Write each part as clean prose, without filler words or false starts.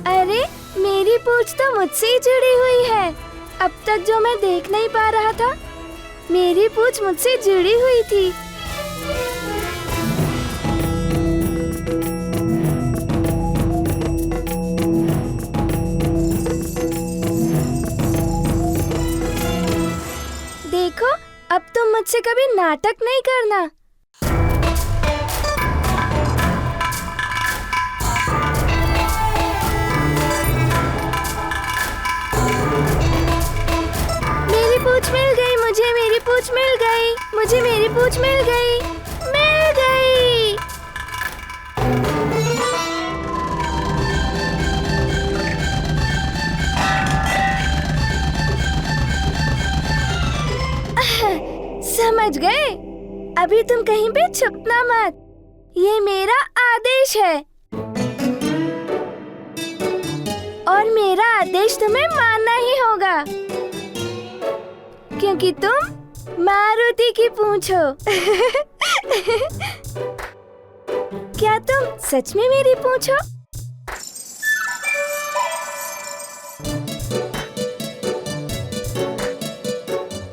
अरे मेरी पूंछ तो मुझसे ही जुड़ी हुई है। अब तक जो मैं देख नहीं पा रहा था, मेरी पूंछ मुझसे जुड़ी हुई थी। देखो, अब तुम मुझसे कभी नाटक नहीं करना। मेरी पूंछ मिल गई मुझे, मेरी पूंछ मिल गई मुझे, मेरी पूंछ मिल गई, मिल गई। समझ गए? अभी तुम कहीं पे छुपना मत, ये मेरा आदेश है और मेरा आदेश तुम्हें मानना ही होगा, क्योंकि तुम मारुति की पूंछ हो। क्या तुम सच में मेरी पूंछ हो?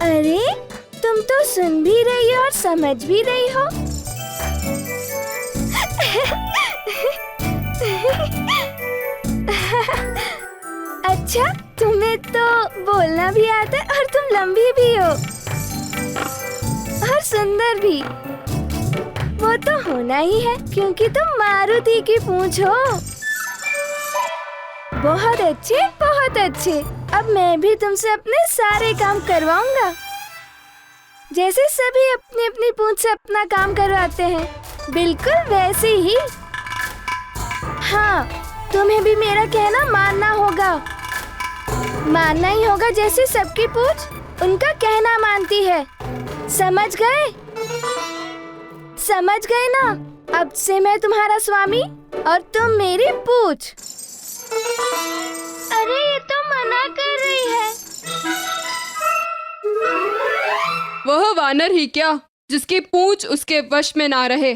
अरे तुम तो सुन भी रही हो और समझ भी रही हो। अच्छा, तुम्हें तो बोलना भी आता है और तुम लंबी भी हो और सुंदर भी। वो तो होना ही है क्योंकि तुम मारुति की पूंछ हो। बहुत अच्छे, बहुत अच्छे। अब मैं भी तुमसे अपने सारे काम करवाऊंगा, जैसे सभी अपनी अपनी पूंछ से अपना काम करवाते हैं, बिल्कुल वैसे ही। हाँ, तुम्हें भी मेरा कहना मानना होगा, मानना ही होगा जैसे सबकी पूंछ उनका कहना मानती है। समझ गए? समझ गए ना? अब से मैं तुम्हारा स्वामी और तुम मेरी पूंछ। अरे ये तो मना कर रही है। वह वानर ही क्या जिसकी पूंछ उसके वश में ना रहे।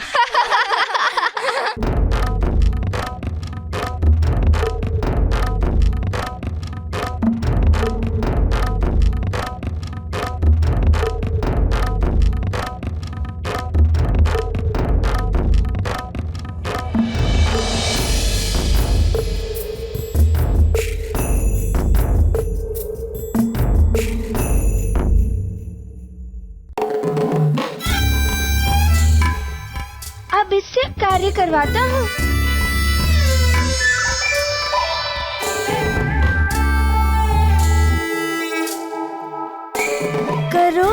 अब इससे कार्य करवाता हूँ। करो।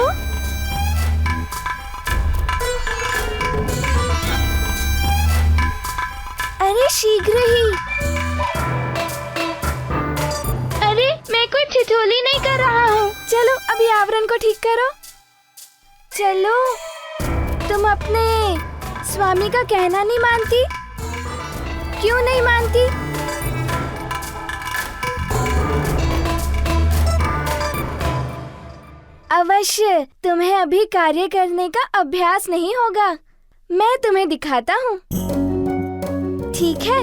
अरे शीघ्र ही। अरे मैं कोई ठिठोली नहीं कर रहा हूँ। चलो अभी आवरण को ठीक करो। चलो, तुम अपने स्वामी का कहना नहीं मानती? क्यों नहीं मानती? अवश्य तुम्हें अभी कार्य करने का अभ्यास नहीं होगा, मैं तुम्हें दिखाता हूँ। ठीक है?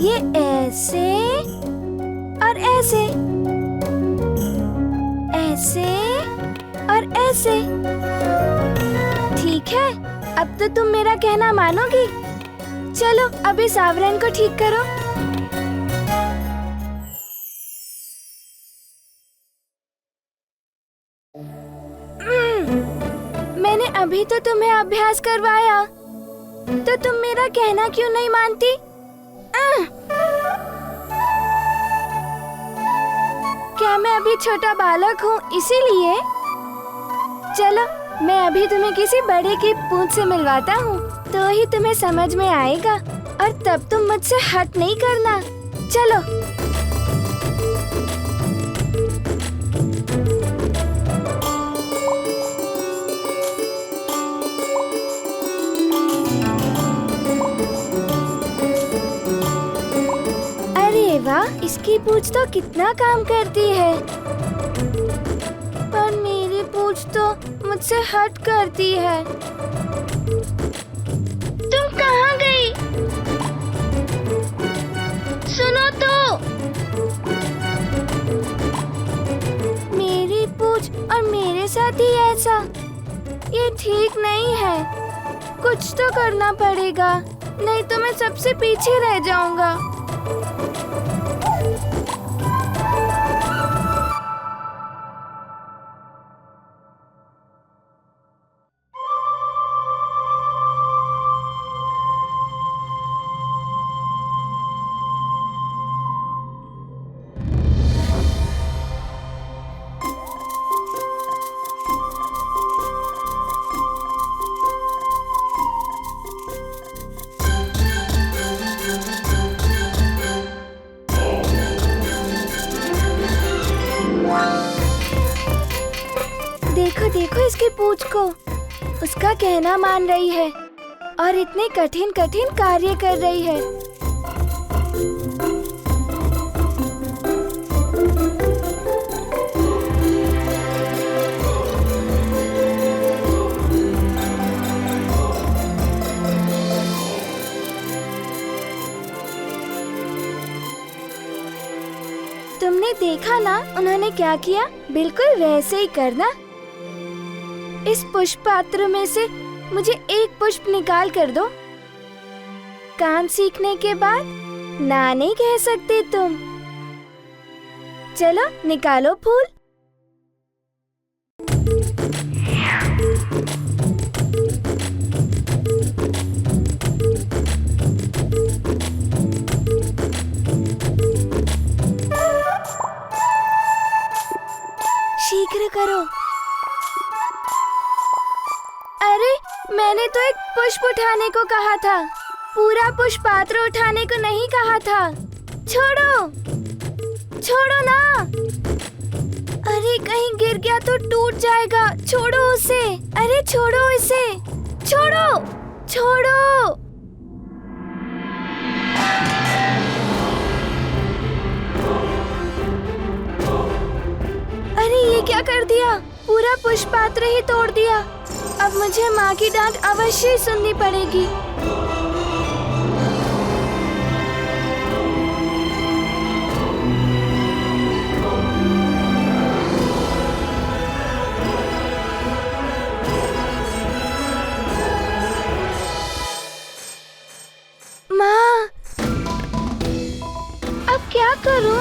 ये ऐसे और ऐसे, ऐसे और ऐसे। ठीक है, अब तो तुम मेरा कहना मानोगी। चलो अब इस आवरण को ठीक करो। मैंने अभी तो तुम्हें अभ्यास करवाया, तो तुम मेरा कहना क्यों नहीं मानती? क्या मैं अभी छोटा बालक हूँ इसीलिए? चलो मैं अभी तुम्हें किसी बड़े की पूंछ से मिलवाता हूँ, तो ही तुम्हें समझ में आएगा और तब तुम मुझसे हट नहीं करना। चलो। अरे वाह, इसकी पूंछ तो कितना काम करती है। पूंछ तो मुझसे हट करती है। तुम कहाँ गई? सुनो तो। मेरी पूंछ और मेरे साथ ही ऐसा, ये ठीक नहीं है। कुछ तो करना पड़ेगा, नहीं तो मैं सबसे पीछे रह जाऊंगा। देखो देखो इसकी पूंछ को, उसका कहना मान रही है और इतने कठिन कठिन कार्य कर रही है। तुमने देखा ना उन्होंने क्या किया? बिल्कुल वैसे ही करना। इस पुष्प पात्र में से मुझे एक पुष्प निकाल कर दो। काम सीखने के बाद ना नहीं कह सकते तुम। चलो निकालो फूल। शीघ्र करो। अरे मैंने तो एक पुष्प उठाने को कहा था, पूरा पुष्प पात्र उठाने को नहीं कहा था। छोड़ो छोड़ो ना। अरे कहीं गिर गया तो टूट जाएगा। छोड़ो उसे। अरे छोड़ो इसे। छोड़ो छोड़ो। अरे ये क्या कर दिया? पूरा पुष्प पात्र ही तोड़ दिया। अब मुझे माँ की डांट अवश्य ही सुननी पड़ेगी। माँ, अब क्या करूं?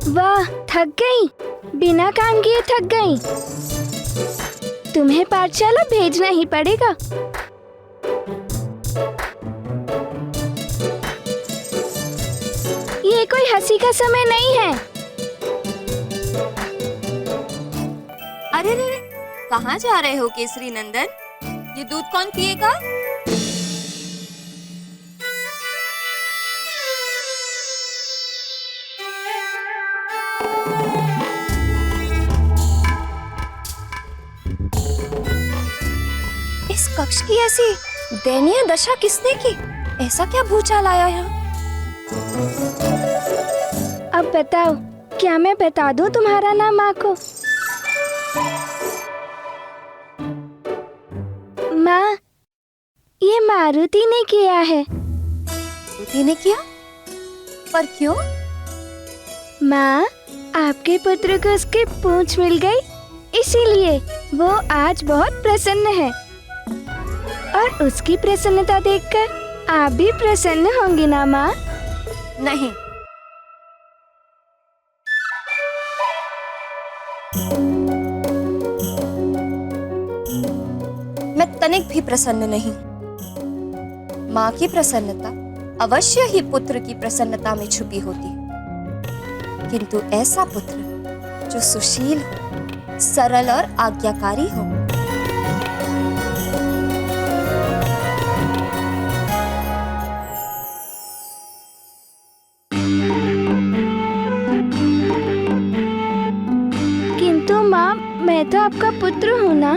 वाह, थक गई। बिना काम किए थक गई। तुम्हें पाठशाला भेजना ही पड़ेगा। ये कोई हंसी का समय नहीं है। अरे रे, कहाँ जा रहे हो केसरी नंदन? ये दूध कौन पिएगा? इस कक्ष की ऐसी दयनीय दशा किसने की? ऐसा क्या भूचाल आया यहाँ? अब बताओ, क्या मैं बता दूं तुम्हारा नाम माँ को? माँ, ये मारुति ने किया है। मारुति ने किया? पर क्यों? माँ, आपके पुत्र को उसकी पूंछ मिल गई, इसीलिए वो आज बहुत प्रसन्न है। और उसकी प्रसन्नता देखकर आप भी प्रसन्न होंगी ना माँ? नहीं, मैं तनिक भी प्रसन्न नहीं। माँ की प्रसन्नता अवश्य ही पुत्र की प्रसन्नता में छुपी होती है, किंतु ऐसा पुत्र जो सुशील हो, सरल और आज्ञाकारी हो। किंतु माँ, मैं तो आपका पुत्र हूँ ना।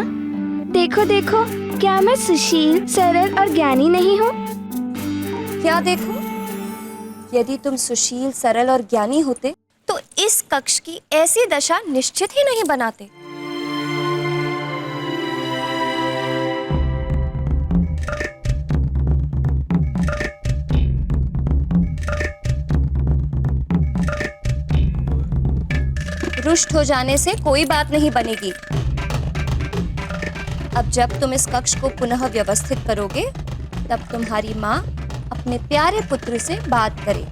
देखो देखो, क्या मैं सुशील, सरल और ज्ञानी नहीं हूँ? क्या देखो? यदि तुम सुशील, सरल और ज्ञानी होते तो इस कक्ष की ऐसी दशा निश्चित ही नहीं बनाते। रुष्ट हो जाने से कोई बात नहीं बनेगी। अब जब तुम इस कक्ष को पुनः व्यवस्थित करोगे, तब तुम्हारी माँ अपने प्यारे पुत्र से बात करे।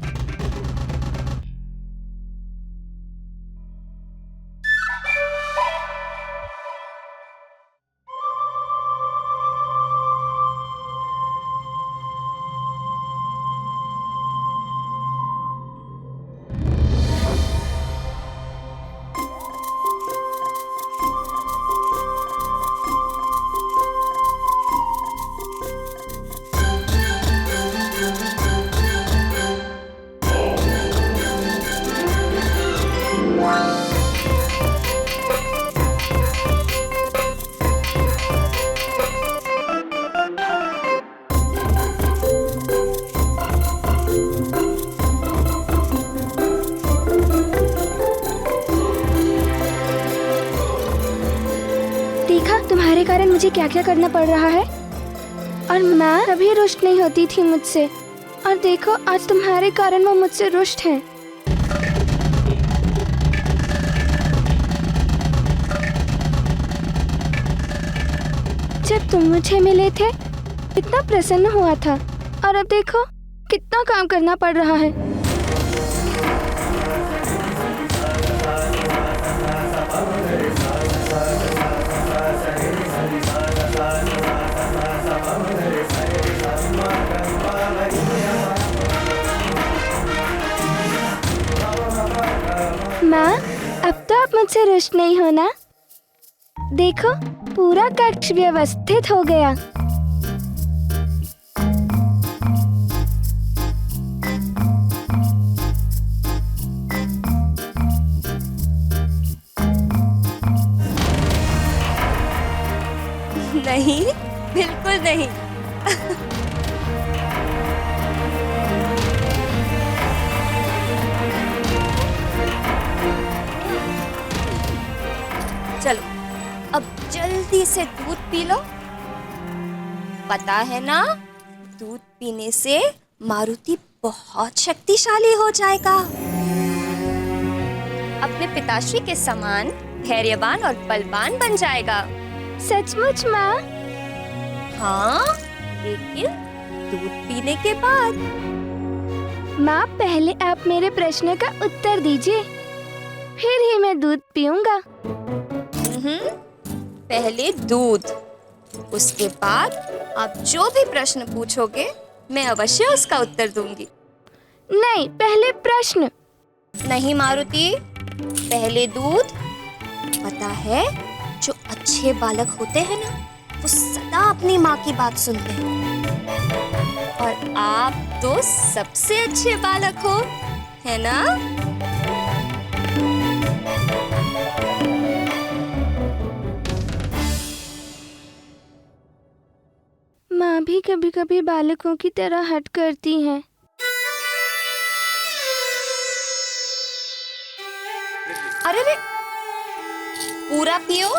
देखा, तुम्हारे कारण मुझे क्या क्या करना पड़ रहा है। और मैं कभी रुष्ट नहीं होती थी मुझसे, और देखो आज तुम्हारे कारण वो मुझसे रुष्ट हैं। जब तुम मुझे मिले थे कितना प्रसन्न हुआ था, और अब देखो कितना काम करना पड़ रहा है। माँ, अब तो आप मुझसे रुष्ट नहीं हो ना। देखो, पूरा कक्ष व्यवस्थित हो गया। नहीं, बिल्कुल नहीं। चलो, अब जल्दी से दूध पी लो। पता है ना, दूध पीने से मारुति बहुत शक्तिशाली हो जाएगा। अपने पिताश्री के समान धैर्यवान और बलवान बन जाएगा। सचमुच माँ? हाँ, लेकिन दूध पीने के बाद। माँ, पहले आप मेरे प्रश्न का उत्तर दीजिए, फिर ही मैं दूध पीऊंगा। पहले दूध, उसके बाद आप जो भी प्रश्न पूछोगे मैं अवश्य उसका उत्तर दूंगी। नहीं, पहले प्रश्न। नहीं मारुति, पहले दूध। पता है, जो अच्छे बालक होते हैं ना, वो सदा अपनी माँ की बात सुनते हैं। और आप तो सबसे अच्छे बालक हो, है ना? माँ भी कभी कभी बालकों की तरह हट करती हैं। अरे रे, पूरा पियो।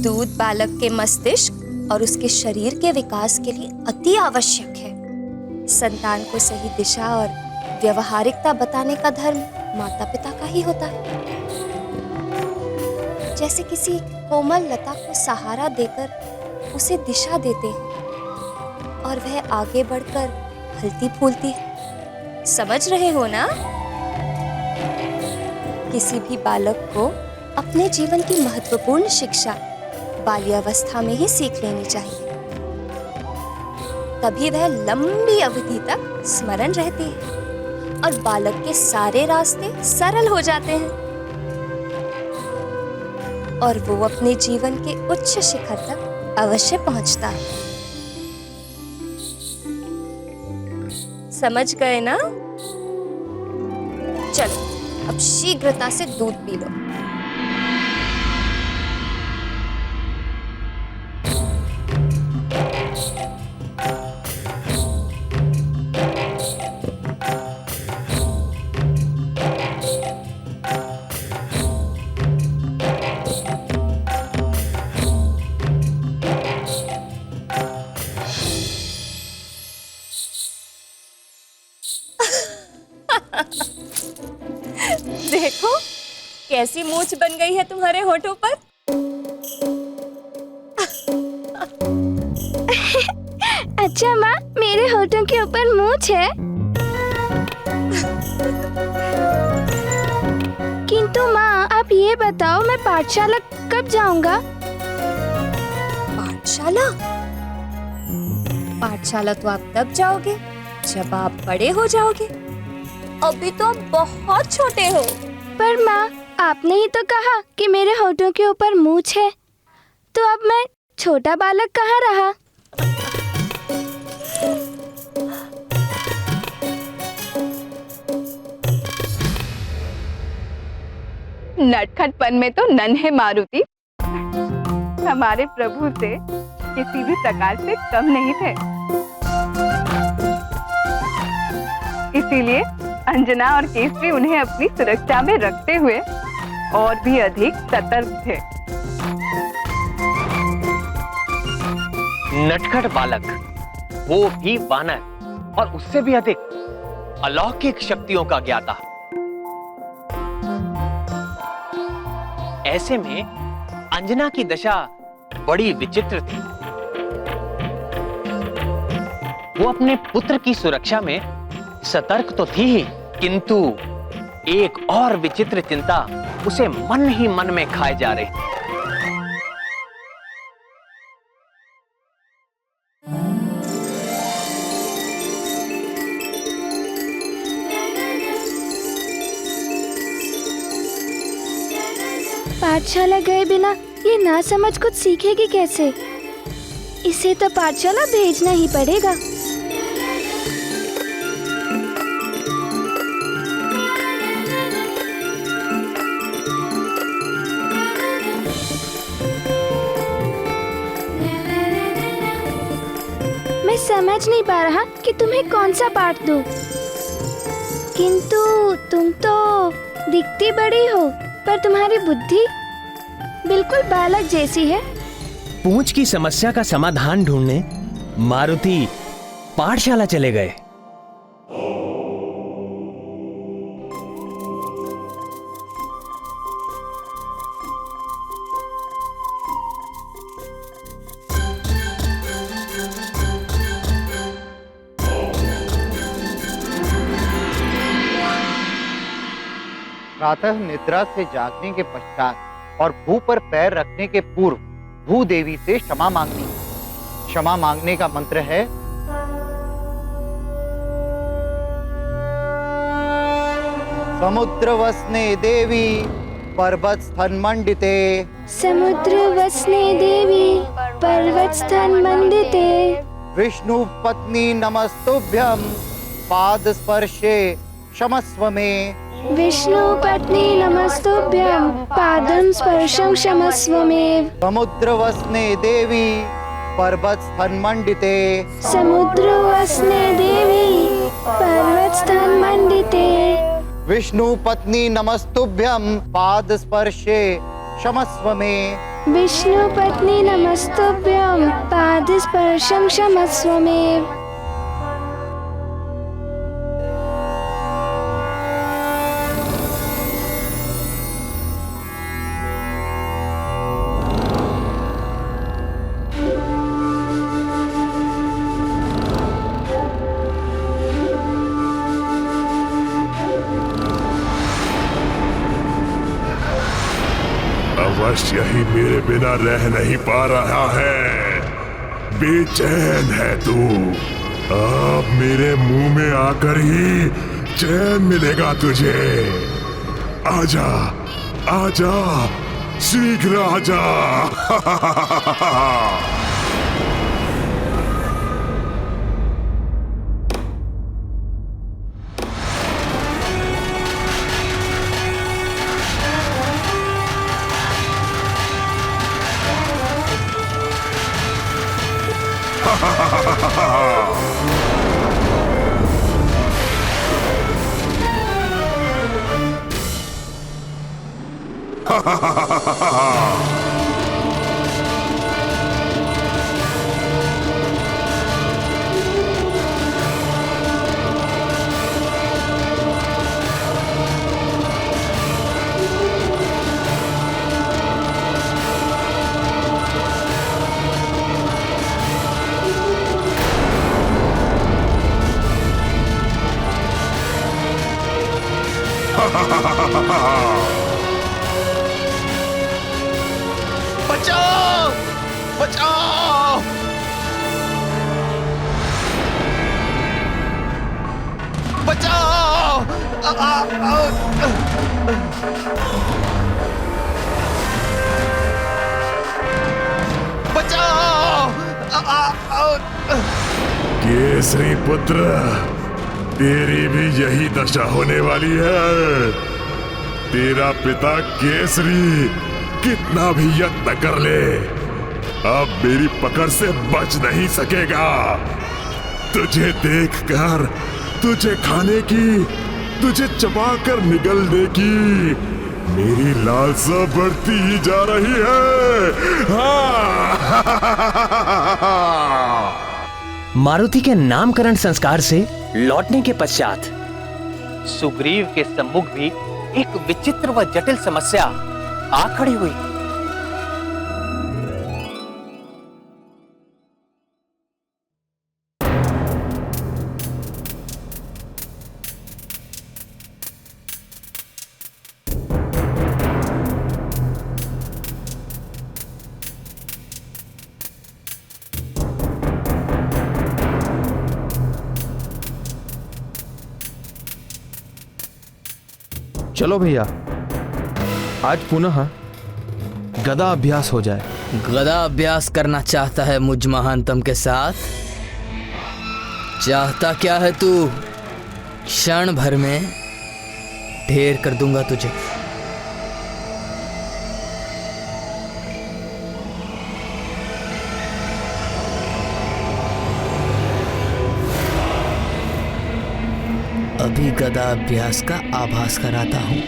दूध बालक के मस्तिष्क और उसके शरीर के विकास के लिए अति आवश्यक है। संतान को सही दिशा और व्यवहारिकता बताने का धर्म माता पिता का ही होता है। जैसे किसी कोमल लता को सहारा देकर उसे दिशा देते हैं और वह आगे बढ़कर फलती फूलती है। समझ रहे हो ना? किसी भी बालक को अपने जीवन की महत्वपूर्ण शिक्षा बाल्यावस्था में ही सीख लेनी चाहिए। तभी वह लंबी अवधि तक स्मरण रहती है और बालक के सारे रास्ते सरल हो जाते हैं और वो अपने जीवन के उच्च शिखर तक अवश्य पहुंचता है। समझ गए ना? चलो अब शीघ्रता से दूध पी लो। देखो कैसी मूंछ बन गई है तुम्हारे होठों पर। अच्छा माँ, मेरे होठों के ऊपर मूंछ है। किंतु माँ, आप ये बताओ मैं पाठशाला कब जाऊंगा? पाठशाला? पाठशाला तो आप तब जाओगे जब आप बड़े हो जाओगे। अभी तो आप बहुत छोटे हो। पर माँ, आपने ही तो कहा कि मेरे होठों के ऊपर मूंछ है, तो अब मैं छोटा बालक कहाँ रहा? नटखटपन में तो नन्हे मारुति हमारे प्रभु से किसी भी प्रकार से कम नहीं थे। इसीलिए अंजना और केसरी उन्हें अपनी सुरक्षा में रखते हुए और भी अधिक सतर्क थे। नटखट बालक, वो भी वानर, और उससे भी अधिक अलौकिक शक्तियों का ज्ञाता। ऐसे में अंजना की दशा बड़ी विचित्र थी। वो अपने पुत्र की सुरक्षा में सतर्क तो थी ही, किंतु एक और विचित्र चिंता उसे मन ही मन में खाए जा रही थी। पाठशाला गए बिना ये ना समझ कुछ सीखेगी कैसे? इसे तो पाठशाला भेजना ही पड़ेगा। मैं समझ नहीं पा रहा कि तुम्हें कौन सा पाठ दूं। किंतु तुम तो दिखती बड़ी हो, पर तुम्हारी बुद्धि बिल्कुल बालक जैसी है। पूंछ की समस्या का समाधान ढूंढने मारुति पाठशाला चले गए। प्रातः निद्रा से जागने के पश्चात और भू पर पैर रखने के पूर्व भू देवी से क्षमा मांगनी। क्षमा मांगने का मंत्र है समुद्र वसने देवी पर्वत स्थन मंडिते। समुद्र वसने देवी पर्वत स्थन मंडिते। विष्णु पत्नी नमस्तुभ्यं पाद स्पर्शे क्षमस्व में। विष्णु पत्नी नमस्तुभ्यं पादं स्पर्शं क्षमस्व मे। समुद्र वसने देवी पर्वत स्थन मंडिते। समुद्र वसने देवी पर्वत स्थन मंडिते। विष्णु पत्नी नमस्तुभ्यं पाद स्पर्शे क्षमस्व में। विष्णु पत्नी नमस्तुभ्यं पाद स्पर्शं क्षमस्व मे। अवश्य ही मेरे बिना रह नहीं पा रहा है। बेचैन है तू। अब मेरे मुंह में आकर ही चैन मिलेगा तुझे। आजा, आजा, शीघ्र आजा। बचाओ, बचाओ, बचाओ। बचाओ। केसरी पुत्र, तेरी भी यही दशा होने वाली है। तेरा पिता केसरी कितना भी यत्न कर ले, अब मेरी पकड़ से बच नहीं सकेगा। तुझे देखकर, तुझे खाने की, तुझे चबाकर निगलने की मेरी लालसा बढ़ती ही जा रही है। मारुति के नामकरण संस्कार से लौटने के पश्चात सुग्रीव के सम्मुख भी एक विचित्र व जटिल समस्या आ खड़ी हुई। चलो भैया, आज पुनः गदा अभ्यास हो जाए। गदा अभ्यास करना चाहता है मुझ महानतम के साथ? चाहता क्या है तू? क्षण भर में ढेर कर दूंगा तुझे। अभी गदा अभ्यास का आभास कराता हूं।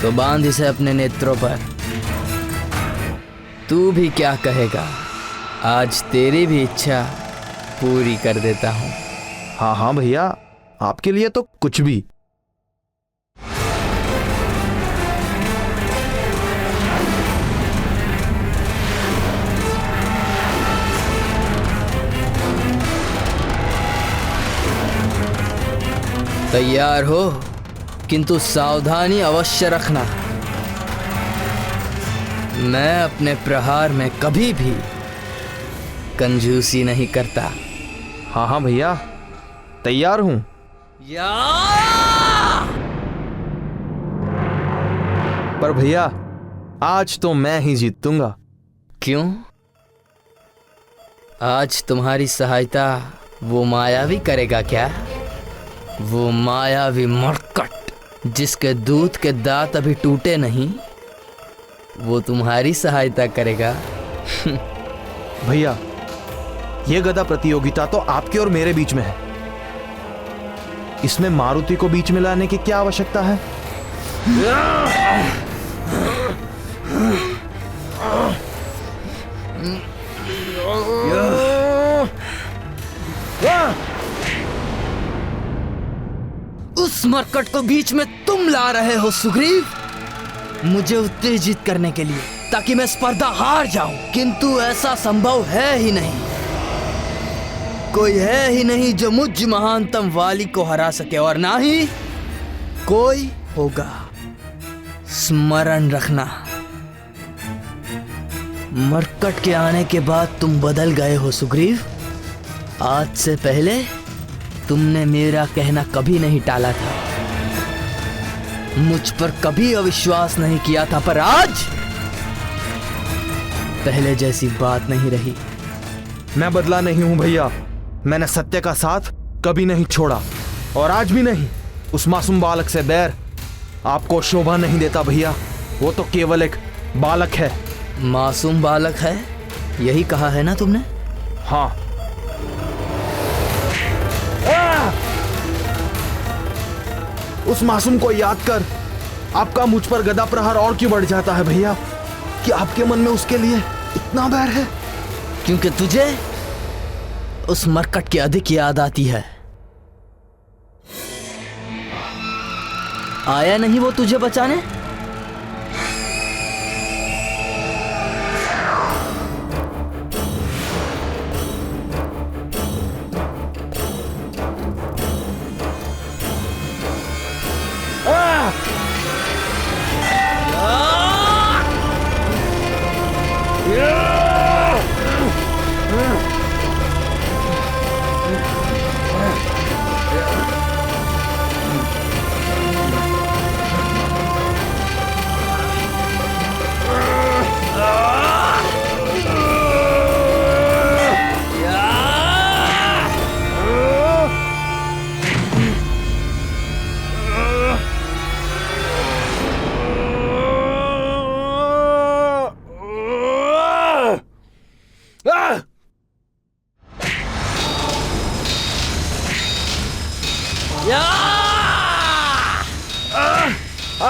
तो बांध इसे अपने नेत्रों पर। तू भी क्या कहेगा? आज तेरी भी इच्छा पूरी कर देता हूं। हाँ हाँ भैया, आपके लिए तो कुछ भी। तैयार हो, किंतु सावधानी अवश्य रखना। मैं अपने प्रहार में कभी भी कंजूसी नहीं करता। हाँ हाँ भैया, तैयार हूं। पर भैया, आज तो मैं ही जीतूंगा। क्यों? आज तुम्हारी सहायता वो मायावी करेगा क्या? वो मायावी मरकट जिसके दूध के दांत अभी टूटे नहीं, वो तुम्हारी सहायता करेगा। भैया, ये गदा प्रतियोगिता तो आपके और मेरे बीच में है। इसमें मारुति को बीच में लाने की क्या आवश्यकता है? उस मरकट को बीच में तुम ला रहे हो सुग्रीव? मुझे उत्तेजित करने के लिए, ताकि मैं स्पर्धा हार जाऊं। किंतु ऐसा संभव है ही नहीं। कोई है ही नहीं जो मुझ महानतम वाली को हरा सके, और ना ही कोई होगा। स्मरण रखना, मरकट के आने के बाद तुम बदल गए हो सुग्रीव। आज से पहले तुमने मेरा कहना कभी नहीं टाला था, मुझ पर कभी अविश्वास नहीं किया था, पर आज पहले जैसी बात नहीं रही। मैं बदला नहीं हूं भैया। मैंने सत्य का साथ कभी नहीं छोड़ा, और आज भी नहीं। उस मासूम बालक से बैर आपको शोभा नहीं देता भैया। वो तो केवल एक बालक है। मासूम बालक है, यही कहा है ना तुमने? हाँ। उस मासूम को याद कर आपका मुझ पर गदा प्रहार और क्यों बढ़ जाता है भैया? कि आपके मन में उसके लिए इतना बैर है? क्योंकि तुझे उस मरकट की अधिक याद आती है। आया नहीं वो तुझे बचाने?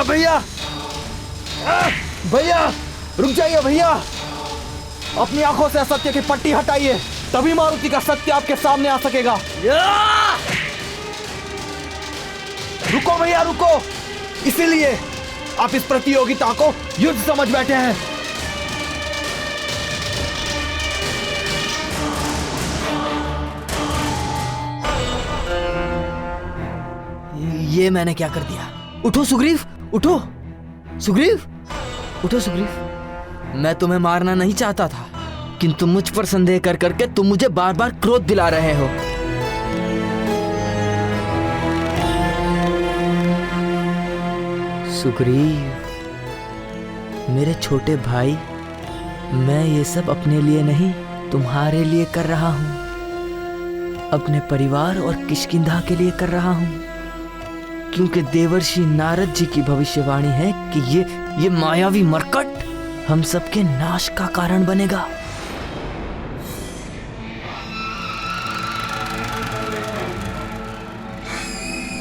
भैया, भैया रुक जाइए भैया। अपनी आंखों से असत्य की पट्टी हटाइए, तभी मारुति का सत्य आपके सामने आ सकेगा। रुको भैया रुको। इसीलिए आप इस प्रतियोगिता को युद्ध समझ बैठे हैं। ये मैंने क्या कर दिया? उठो सुग्रीव, उठो सुग्रीव, उठो सुग्रीव। मैं तुम्हें मारना नहीं चाहता था, किंतु मुझ पर संदेह कर करके तुम मुझे बार बार क्रोध दिला रहे हो। सुग्रीव, मेरे छोटे भाई, मैं ये सब अपने लिए नहीं तुम्हारे लिए कर रहा हूं। अपने परिवार और किष्किंधा के लिए कर रहा हूं, क्योंकि देवर्षि नारद जी की भविष्यवाणी है कि ये मायावी मरकट हम सबके नाश का कारण बनेगा।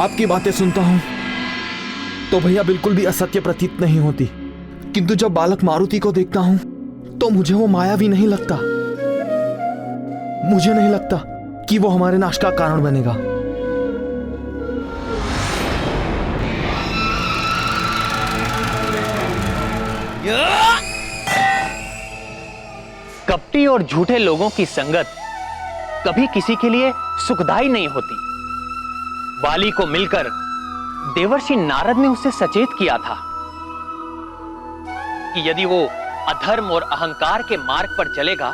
आपकी बातें सुनता हूं तो भैया बिल्कुल भी असत्य प्रतीत नहीं होती, किंतु जब बालक मारुति को देखता हूं तो मुझे वो मायावी नहीं लगता। मुझे नहीं लगता कि वो हमारे नाश का कारण बनेगा। कपटी और झूठे लोगों की संगत कभी किसी के लिए सुखदायी नहीं होती। वाली को मिलकर देवर्षि नारद ने उसे सचेत किया था कि यदि वो अधर्म और अहंकार के मार्ग पर चलेगा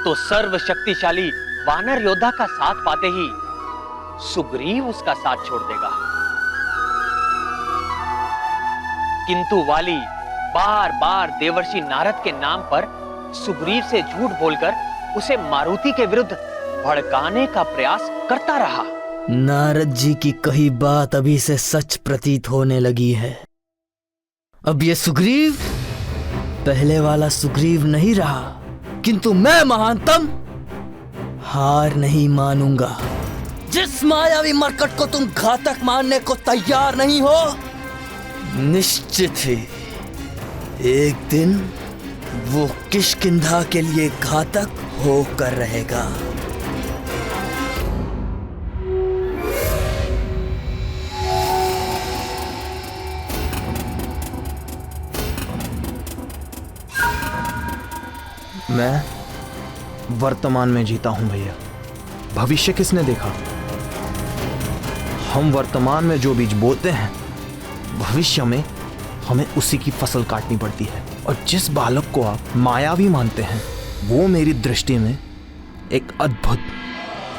तो सर्वशक्तिशाली वानर योद्धा का साथ पाते ही सुग्रीव उसका साथ छोड़ देगा। किंतु वाली बार बार देवर्षि नारद के नाम पर सुग्रीव से झूठ बोलकर उसे मारुति के विरुद्ध भड़काने का प्रयास करता रहा। नारद जी की कही बात अभी से सच प्रतीत होने लगी है। अब ये सुग्रीव पहले वाला सुग्रीव नहीं रहा, किंतु मैं महानतम हार नहीं मानूंगा। जिस मायावी मरकट को तुम घातक मानने को तैयार नहीं हो, निश्चित ही एक दिन वो किष्किंधा के लिए घातक होकर रहेगा। मैं वर्तमान में जीता हूं भैया। भविष्य किसने देखा? हम वर्तमान में जो बीज बोते हैं, भविष्य में हमें उसी की फसल काटनी पड़ती है। और जिस बालक को आप मायावी मानते हैं, वो मेरी दृष्टि में एक अद्भुत,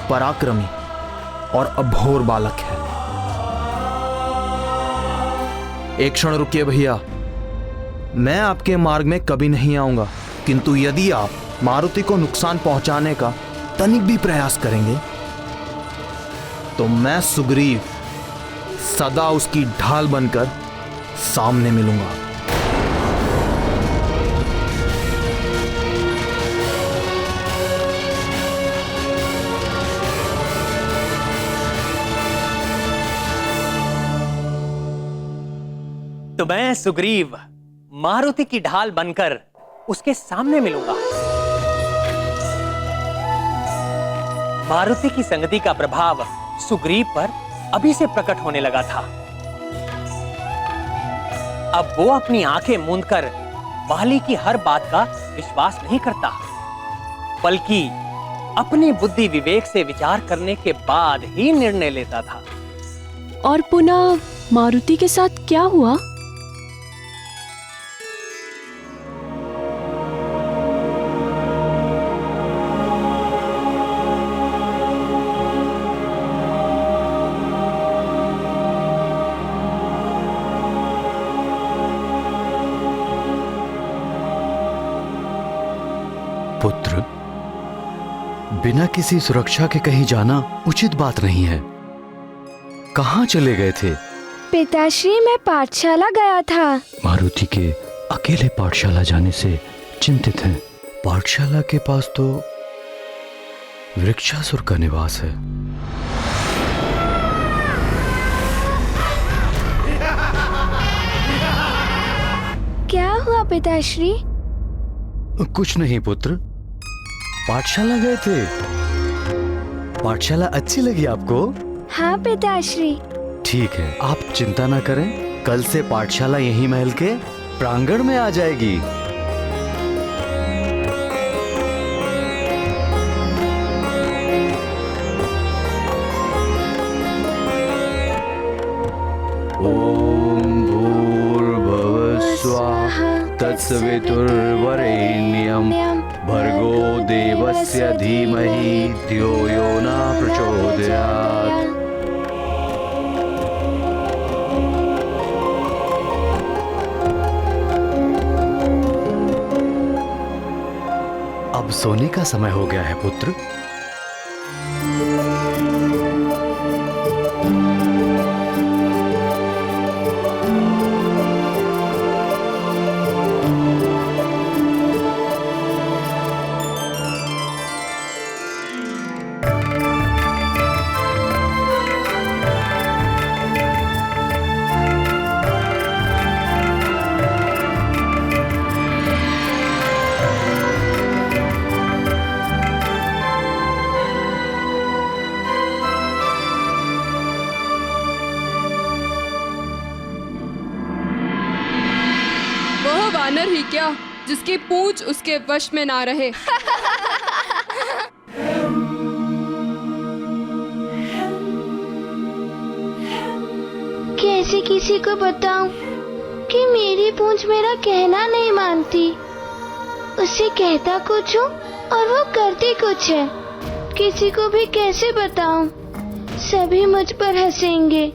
पराक्रमी और अभोर बालक है। एक क्षण रुकिए भैया, मैं आपके मार्ग में कभी नहीं आऊंगा, किंतु यदि आप मारुति को नुकसान पहुंचाने का तनिक भी प्रयास करेंगे तो मैं सुग्रीव सदा उसकी ढाल बनकर सामने मिलूंगा। तो मैं सुग्रीव मारुति की ढाल बनकर उसके सामने मिलूंगा। मारुति की संगति का प्रभाव सुग्रीव पर अभी से प्रकट होने लगा था। अब वो अपनी आंखें मूंदकर वाली की हर बात का विश्वास नहीं करता, बल्कि अपनी बुद्धि विवेक से विचार करने के बाद ही निर्णय लेता था। और पुनः मारुति के साथ क्या हुआ? पुत्र, बिना किसी सुरक्षा के कहीं जाना उचित बात नहीं है। कहाँ चले गए थे? पिताश्री, मैं पाठशाला गया था। मारुति के अकेले पाठशाला जाने से चिंतित हैं। पाठशाला के पास तो वृक्षासुर का निवास है। क्या हुआ पिताश्री? कुछ नहीं पुत्र, पाठशाला गए थे। पाठशाला अच्छी लगी आपको? हाँ पिताश्री। ठीक है, आप चिंता ना करें, कल से पाठशाला यहीं महल के प्रांगण में आ जाएगी। ओम भूर्भुवः स्वः तत्सवितुर्वरेण्यं भर्गो देवस्य धीमहि धियो यो न प्रचोदयात्। अब सोने का समय हो गया है पुत्र। वानर ही क्या, जिसकी पूंछ उसके वश में ना रहे। कैसे किसी को बताऊं कि मेरी पूंछ मेरा कहना नहीं मानती। उससे कहता कुछ हूँ और वो करती कुछ है। किसी को भी कैसे बताऊं? सभी मुझ पर हंसेंगे।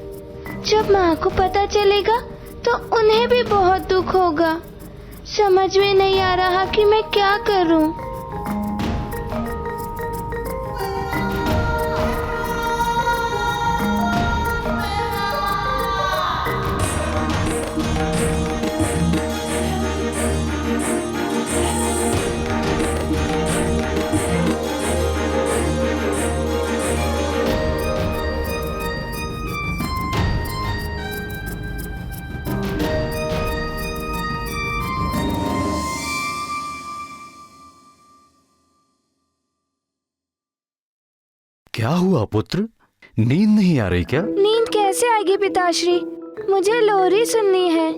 जब माँ को पता चलेगा तो उन्हें भी बहुत दुख होगा। समझ में नहीं आ रहा कि मैं क्या करूं। क्या हुआ पुत्र, नींद नहीं आ रही क्या? नींद कैसे आएगी पिताश्री? मुझे लोरी सुननी है।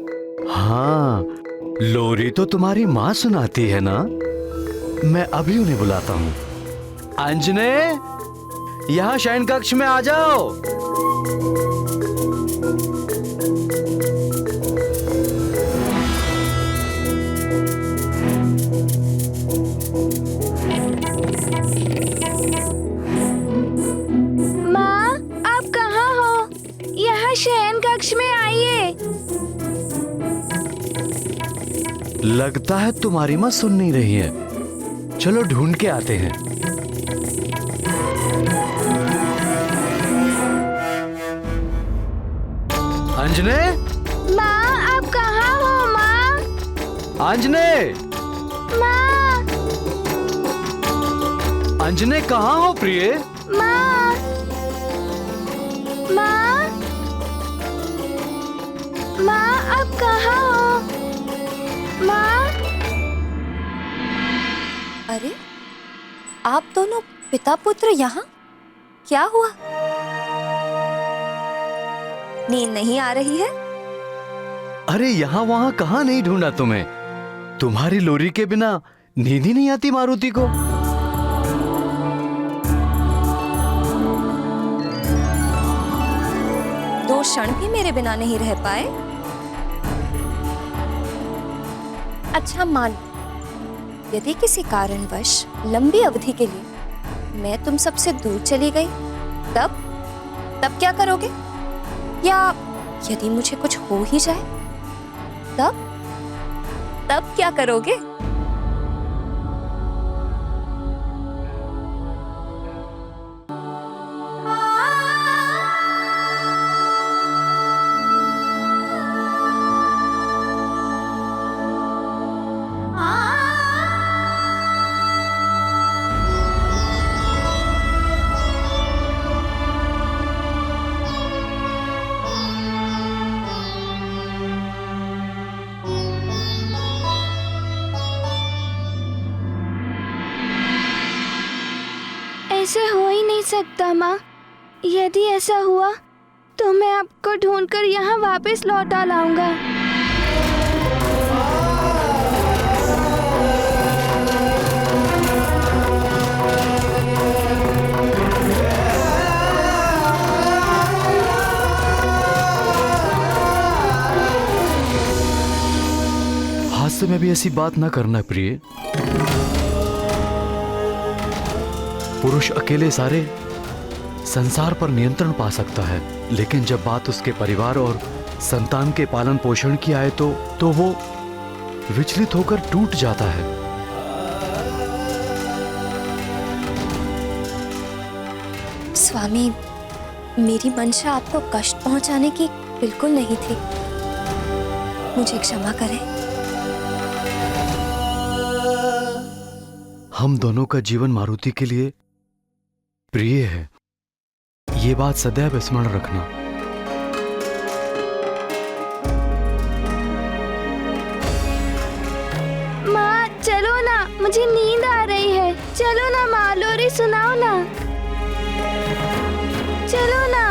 हाँ, लोरी तो तुम्हारी माँ सुनाती है ना। मैं अभी उन्हें बुलाता हूँ। अंजने, यहाँ शयन कक्ष में आ जाओ। माँ, आप कहाँ हो? यहाँ शयन कक्ष में आइए। लगता है तुम्हारी माँ सुन नहीं रही है। चलो ढूंढ के आते हैं। अंजने, माँ, आप कहाँ हो? माँ, अंजने, माँ, अंजने कहाँ हो प्रिय? माँ, माँ, माँ, आप कहाँ हो? माँ, अरे, आप दोनों पिता पुत्र यहाँ? क्या हुआ? नींद नहीं आ रही है? अरे यहाँ वहाँ कहाँ नहीं ढूंढा तुम्हें। तुम्हारी लोरी के बिना नींद ही नहीं आती मारुति को। दो क्षण भी मेरे बिना नहीं रह पाए? अच्छा मान, यदि किसी कारणवश लंबी अवधि के लिए मैं तुम सबसे दूर चली गई, तब क्या करोगे? या यदि मुझे कुछ हो ही जाए, तब क्या करोगे? ऐसे हो ही नहीं सकता माँ। यदि ऐसा हुआ तो मैं आपको ढूंढकर यहाँ वापस लौटा लाऊंगा। हास्य में भी ऐसी बात ना करना प्रिय। पुरुष अकेले सारे संसार पर नियंत्रण पा सकता है, लेकिन जब बात उसके परिवार और संतान के पालन पोषण की आए तो वो विचलित होकर टूट जाता है। स्वामी, मेरी मंशा आपको कष्ट पहुंचाने की बिल्कुल नहीं थी। मुझे क्षमा करें। हम दोनों का जीवन मारुति के लिए प्रिय है, ये बात सदैव स्मरण रखना। माँ चलो ना, मुझे नींद आ रही है। चलो ना माँ, लोरी सुनाओ ना। चलो ना।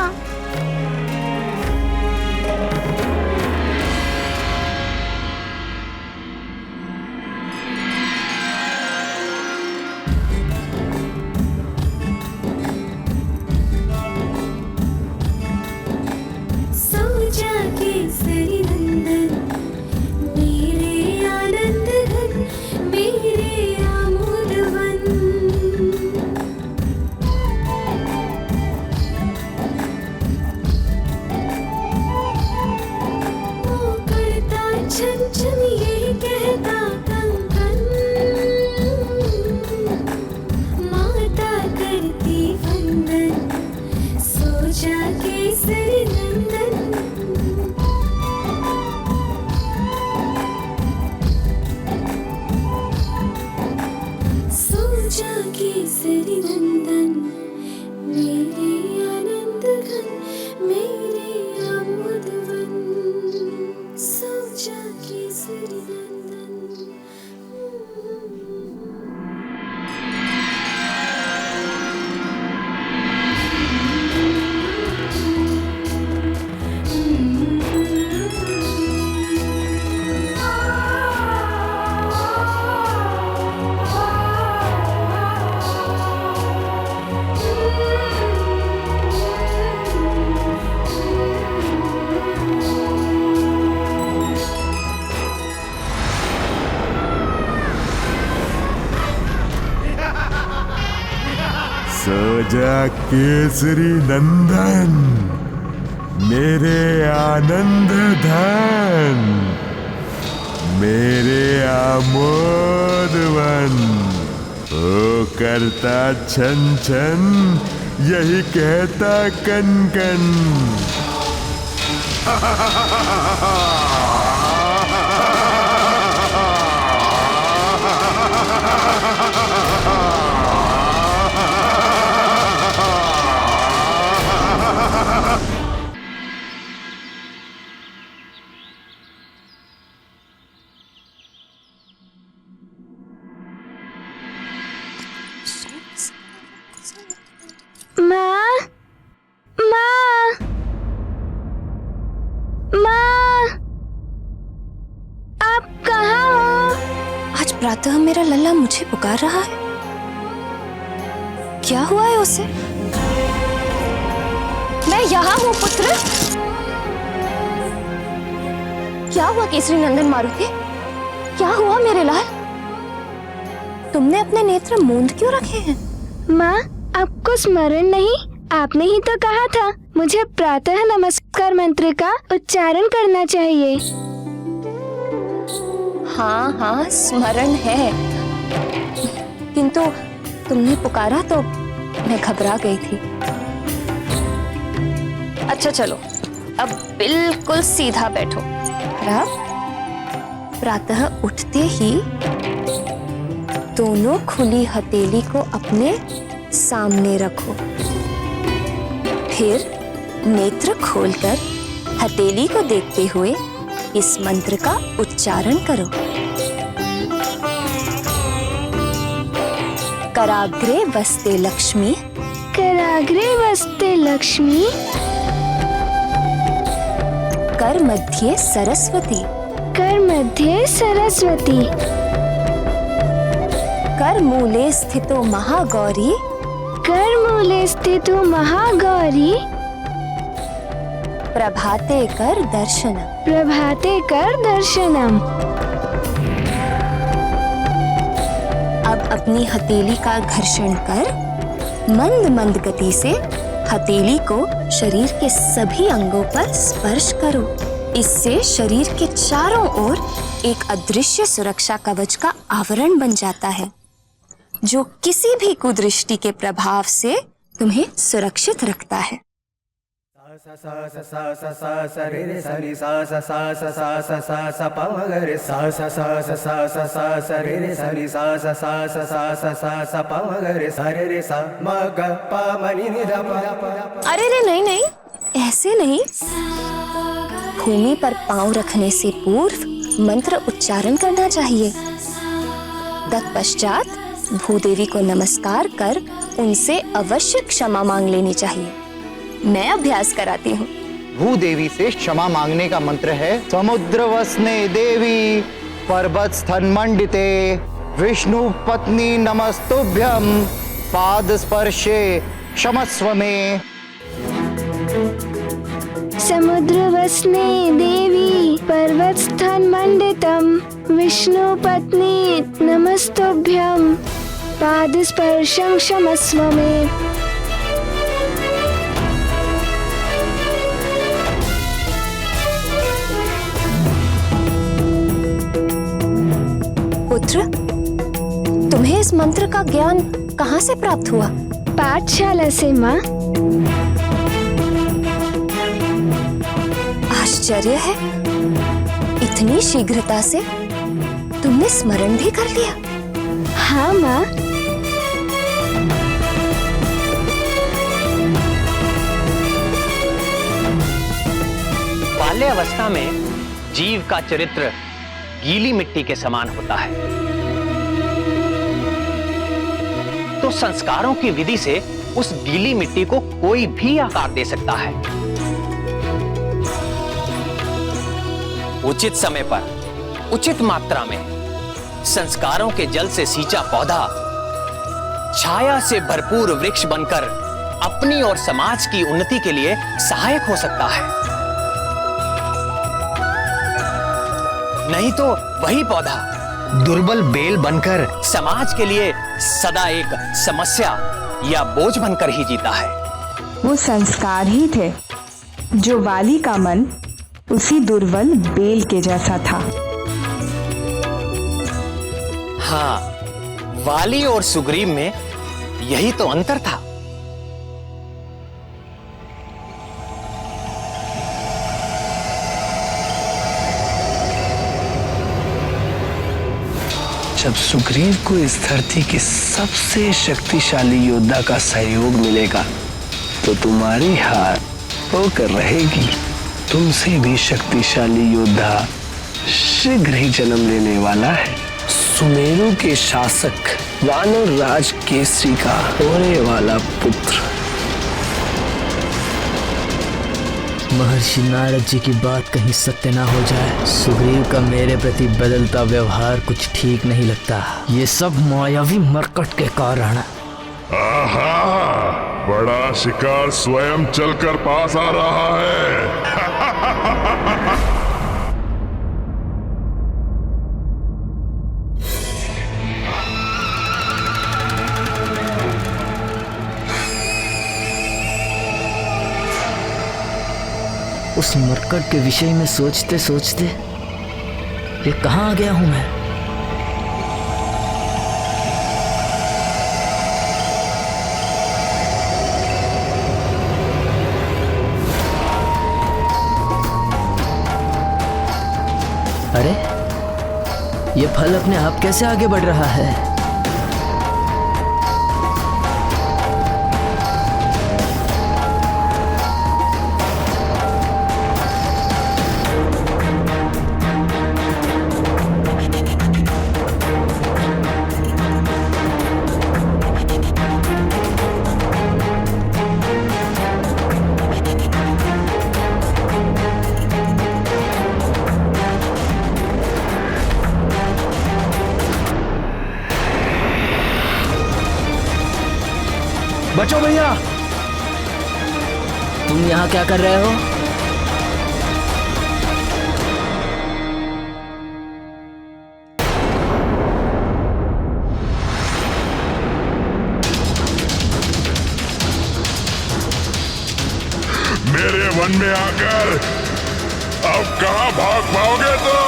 केसरी राजा केसरी नंदन, मेरे आनंद धन, मेरे आमोदवन, ओ करता छन छन, यही कहता कन कन। माँ, माँ, माँ, आप कहाँ हो? आज प्रातः मेरा लल्ला मुझे पुकार रहा है। क्या हुआ है उसे? मैं यहाँ हूँ पुत्र। क्या हुआ केसरी नंदन मारुति? क्या हुआ मेरे लाल? तुमने अपने नेत्र मूंद क्यों रखे हैं? माँ, आपको स्मरण नहीं? आपने ही तो कहा था मुझे प्रातः नमस्कार मंत्र का उच्चारण करना चाहिए। हाँ हाँ, स्मरण है, किंतु तुमने पुकारा तो मैं घबरा गई थी। अच्छा चलो, अब बिल्कुल सीधा बैठो। अब प्रातः उठते ही दोनों खुली हथेली को अपने सामने रखो। फिर नेत्र खोलकर हथेली को देखते हुए इस मंत्र का उच्चारण करो। कराग्रे वस्ते लक्ष्मी, कराग्रे वस्ते लक्ष्मी, कर मध्ये सरस्वती, कर मध्ये सरस्वती, कर मूले स्थितो महागौरी, कर मूले स्थितो महागौरी, प्रभाते कर दर्शनम, प्रभाते कर दर्शनम। अब अपनी हथेली का घर्षण कर मंद मंद गति से हथेली को शरीर के सभी अंगों पर स्पर्श करो। इससे शरीर के चारों ओर एक अदृश्य सुरक्षा कवच का आवरण बन जाता है, जो किसी भी कुदृष्टि के प्रभाव से तुम्हें सुरक्षित रखता है। अरे रे नहीं नहीं, ऐसे नहीं। भूमि पर पांव रखने से पूर्व मंत्र उच्चारण करना चाहिए। तत्पश्चात भूदेवी को नमस्कार कर उनसे अवश्य क्षमा मांग लेनी चाहिए। मैं अभ्यास कराती हूँ। भूदेवी से क्षमा मांगने का मंत्र है समुद्र वसने देवी पर्वत स्थन मंडिते विष्णु पत्नी नमस्तुभ्यम पाद स्पर्शे क्षमस्व में। समुद्र वसने देवी पर्वत स्थान मंडितम विष्णु पत्नी नमस्तुभ्यम पाद स्पर्शं क्षमस्व में। पुत्र, तुम्हें इस मंत्र का ज्ञान कहाँ से प्राप्त हुआ? पाठशाला से माँ। आश्चर्य है, इतनी शीघ्रता से तुमने स्मरण भी कर लिया। हाँ माँ। बाल्यावस्था में जीव का चरित्र गीली मिट्टी के समान होता है, तो संस्कारों की विधि से उस गीली मिट्टी को कोई भी आकार दे सकता है। उचित समय पर उचित मात्रा में संस्कारों के जल से सींचा पौधा छाया से भरपूर वृक्ष बनकर अपनी और समाज की उन्नति के लिए सहायक हो सकता है। नहीं तो वही पौधा दुर्बल बेल बनकर समाज के लिए सदा एक समस्या या बोझ बनकर ही जीता है। वो संस्कार ही थे जो बाली का मन उसी दुर्बल बेल के जैसा था। हाँ, वाली और सुग्रीव में यही तो अंतर था। जब सुग्रीव को इस धरती के सबसे शक्तिशाली योद्धा का सहयोग मिलेगा तो तुम्हारी हार होकर रहेगी। तुमसे भी शक्तिशाली योद्धा शीघ्र ही जन्म लेने वाला है। सुमेरु के शासक वानर राज केसरी का होने वाला पुत्र। महर्षि नारद जी की बात कहीं सत्य ना हो जाए। सुग्रीव का मेरे प्रति बदलता व्यवहार कुछ ठीक नहीं लगता। ये सब मायावी मरकट के कारण। आहा, बड़ा शिकार स्वयं चलकर पास आ रहा है। उस मरकट के विषय में सोचते सोचते ये कहाँ आ गया हूं मैं। अरे ये फल अपने आप कैसे आगे बढ़ रहा है? बचो भैया। तुम यहाँ क्या कर रहे हो? मेरे वन में आकर अब कहां भाग पाओगे तुम?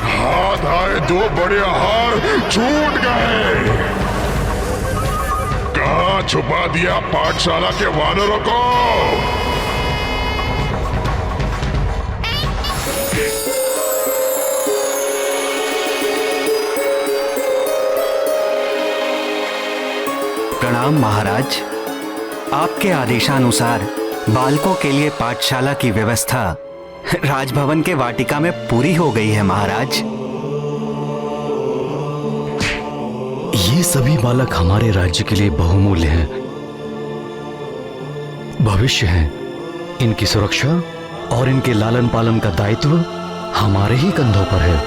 हाथ आए दो बड़े हार छूट गए। कहां छुपा दिया पाठशाला के वानरों को? प्रणाम प्रणाम महाराज। आपके आदेशानुसार बालकों के लिए पाठशाला की व्यवस्था राजभवन के वाटिका में पूरी हो गई है महाराज। ये सभी बालक हमारे राज्य के लिए बहुमूल्य हैं, भविष्य हैं। इनकी सुरक्षा और इनके लालन पालन का दायित्व हमारे ही कंधों पर है।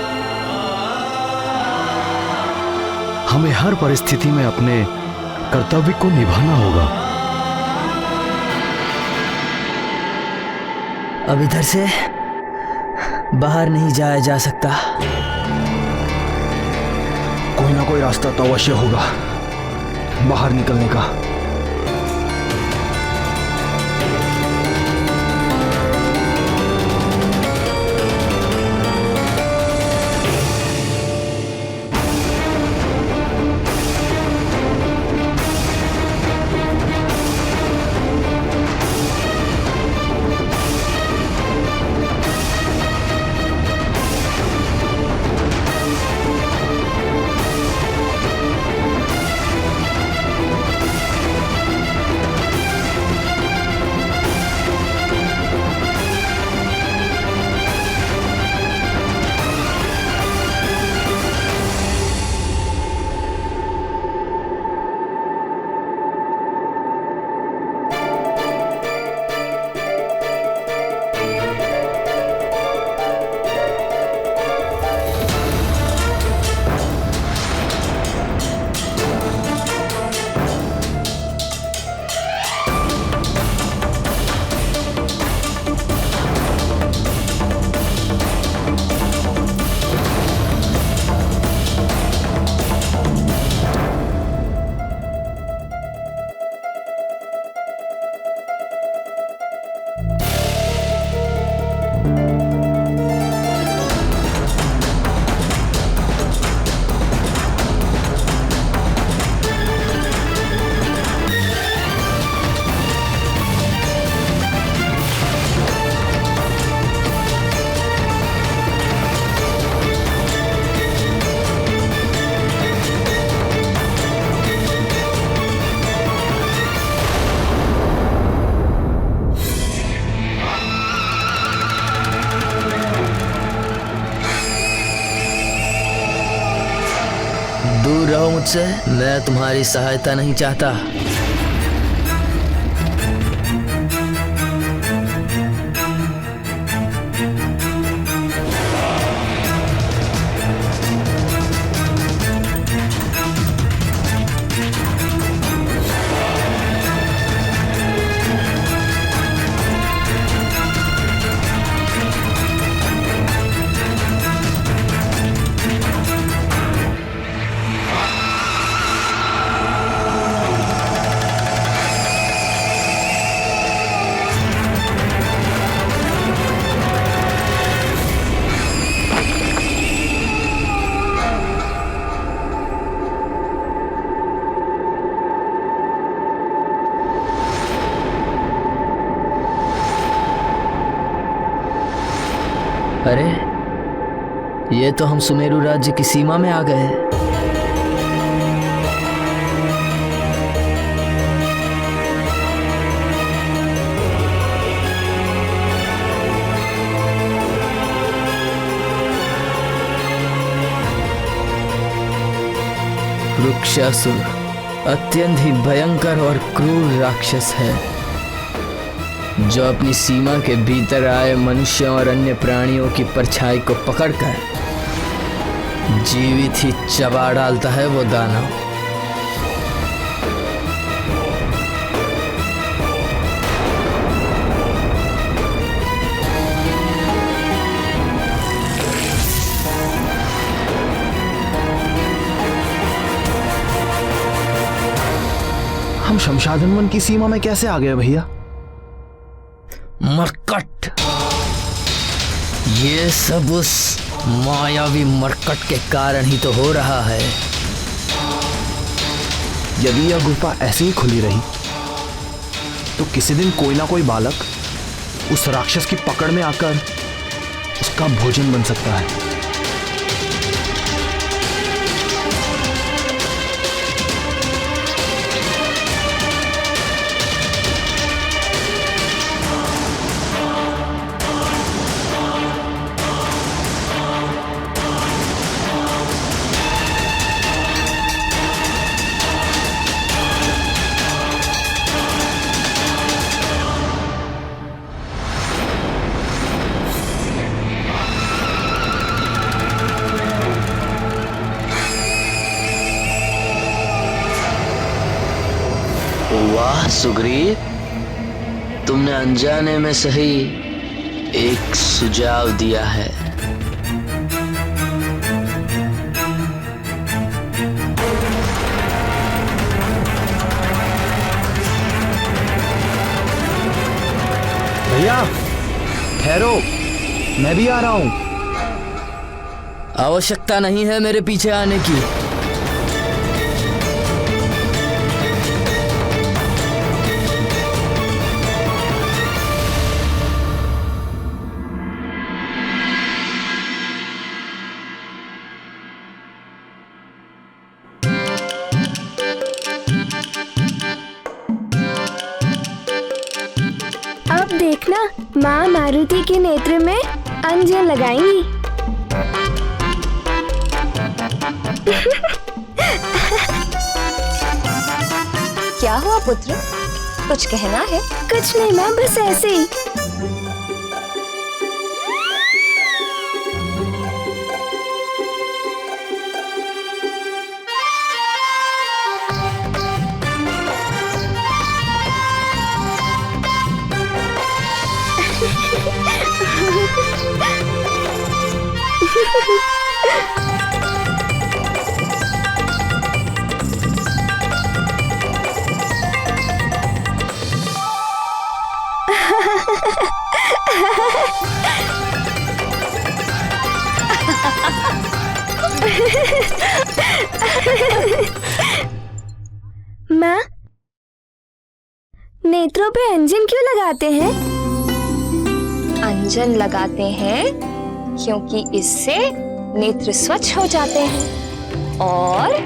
हमें हर परिस्थिति में अपने कर्तव्य को निभाना होगा। अब इधर से बाहर नहीं जाया जा सकता। कोई ना कोई रास्ता तो अवश्य होगा बाहर निकलने का। दूर रहो मुझसे, मैं तुम्हारी सहायता नहीं चाहता। अरे, ये तो हम सुमेरु राज्य की सीमा में आ गए। वृक्षासुर अत्यंत ही भयंकर और क्रूर राक्षस है, जो अपनी सीमा के भीतर आए मनुष्यों और अन्य प्राणियों की परछाई को पकड़कर जीवित ही चबा डालता है वो दानव। हम शमशादन वन की सीमा में कैसे आ गए भैया? मरकट, ये सब उस मायावी मरकट के कारण ही तो हो रहा है। यदि यह गुफा ऐसे ही खुली रही तो किसी दिन कोई ना कोई बालक उस राक्षस की पकड़ में आकर उसका भोजन बन सकता है। सुग्रीव, तुमने अनजाने में सही एक सुझाव दिया है। भैया ठहरो, मैं भी आ रहा हूं। आवश्यकता नहीं है मेरे पीछे आने की। अब देखना, माँ मारुति के नेत्र में अंजन लगाएंगी। क्या हुआ पुत्र, कुछ कहना है? कुछ नहीं माँ, बस ऐसे ही। माँ, नेत्रों पे अंजन क्यों लगाते हैं? अंजन लगाते हैं क्योंकि इससे नेत्र स्वच्छ हो जाते हैं और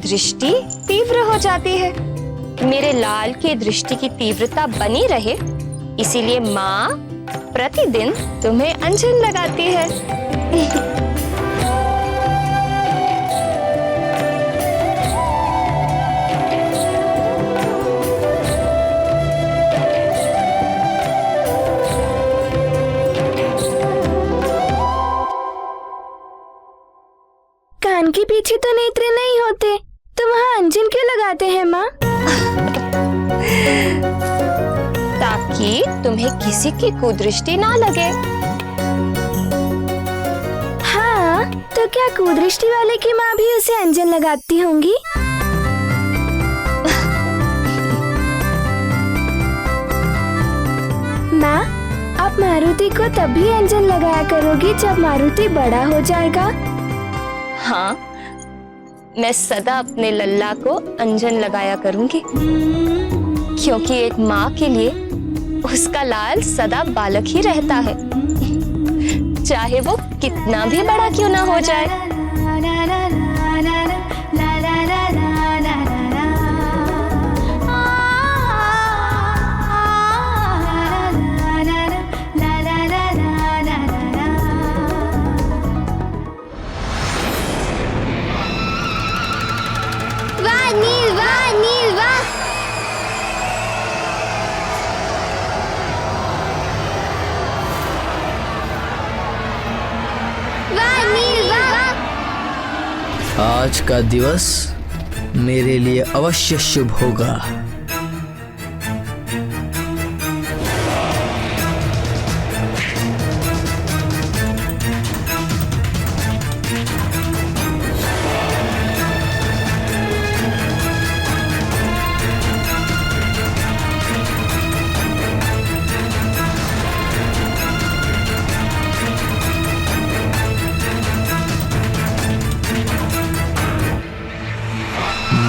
दृष्टि तीव्र हो जाती है। मेरे लाल की दृष्टि की तीव्रता बनी रहे, इसीलिए माँ प्रतिदिन तुम्हें अंजन लगाती है। कान के पीछे तो नेत्र नहीं होते, तो वहाँ अंजन क्यों लगाते हैं माँ? ताकि तुम्हें किसी की कुदृष्टि ना लगे। हाँ, तो क्या कुदृष्टि वाले की माँ भी उसे अंजन लगाती होंगी? माँ, आप मारुति को तभी अंजन लगाया करोगी जब मारुति बड़ा हो जाएगा। हाँ, मैं सदा अपने लल्ला को अंजन लगाया करूंगी, क्योंकि एक माँ के लिए उसका लाल सदा बालक ही रहता है, चाहे वो कितना भी बड़ा क्यों ना हो जाए। आज का दिवस मेरे लिए अवश्य शुभ होगा।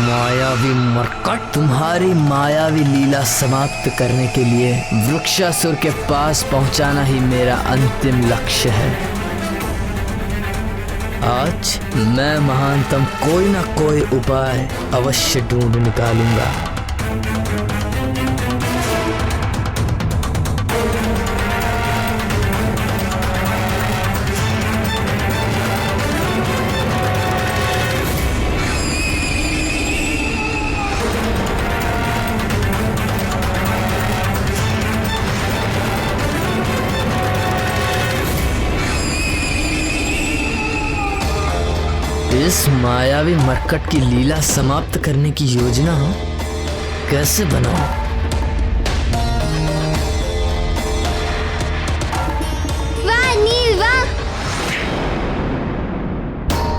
मायावी मरकट, तुम्हारी मायावी लीला समाप्त करने के लिए वृक्षासुर के पास पहुंचाना ही मेरा अंतिम लक्ष्य है। आज मैं महानतम कोई ना कोई उपाय अवश्य ढूंढ निकालूंगा। इस मायावी मरकट की लीला समाप्त करने की योजना कैसे बनाऊं?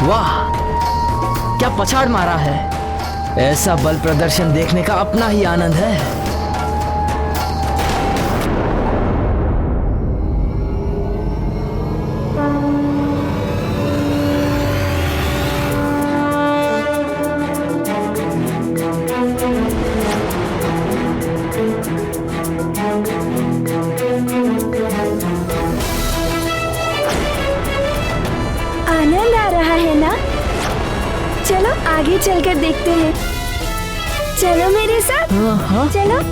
वाह, क्या पछाड़ मारा है। ऐसा बल प्रदर्शन देखने का अपना ही आनंद है। आनंद आ रहा है ना? चलो आगे चलकर देखते हैं। चलो मेरे साथ। हाँ। चलो।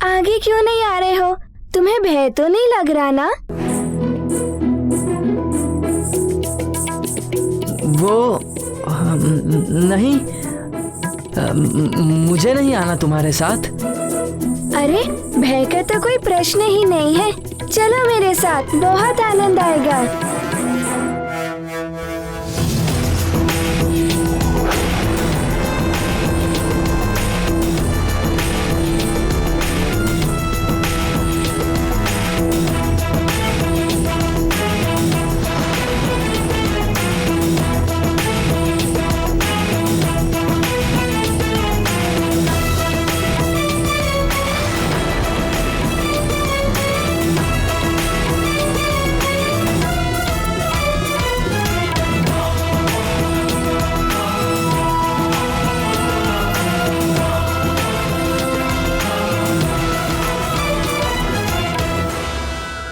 आगे क्यों नहीं आ रहे हो? तुम्हें भय तो नहीं लग रहा ना? वो नहीं, मुझे नहीं आना तुम्हारे साथ। अरे भय का तो कोई प्रश्न ही नहीं है। चलो मेरे साथ, बहुत आनंद आएगा।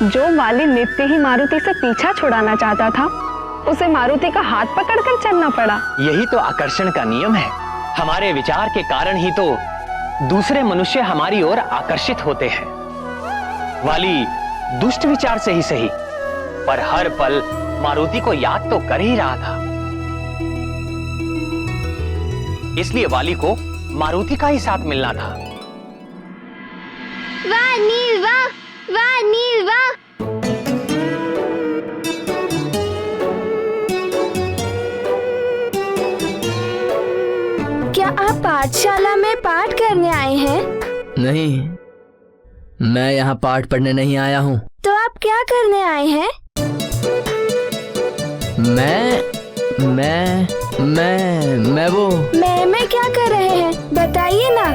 जो वाली नित्य ही मारुति से पीछा छुड़ाना चाहता था, उसे मारुति का हाथ पकड़कर चलना पड़ा। यही तो आकर्षण का नियम है। हमारे विचार के कारण ही तो दूसरे मनुष्य हमारी ओर आकर्षित होते हैं। वाली दुष्ट विचार से ही सही, पर हर पल मारुति को याद तो कर ही रहा था। इसलिए वाली को मारुति का ही साथ मिलना था। वाह नील वाह, वाह नील वाह। क्या आप पाठशाला में पाठ करने आए हैं? नहीं, मैं यहाँ पाठ पढ़ने नहीं आया हूँ। तो आप क्या करने आए हैं? मैं वो मैं क्या कर रहे हैं? बताइए ना।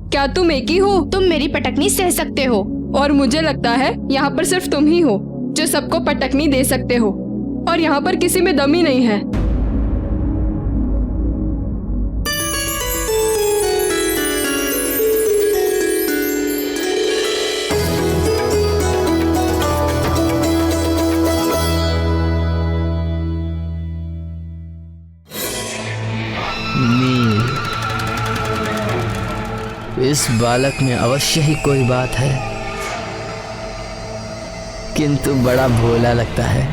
क्या तुम एक ही हो? तुम मेरी पटकनी सह सकते हो, और मुझे लगता है यहाँ पर सिर्फ तुम ही हो जो सबको पटकनी दे सकते हो, और यहाँ पर किसी में दम ही नहीं है। इस बालक में अवश्य ही कोई बात है, किंतु बड़ा भोला लगता है।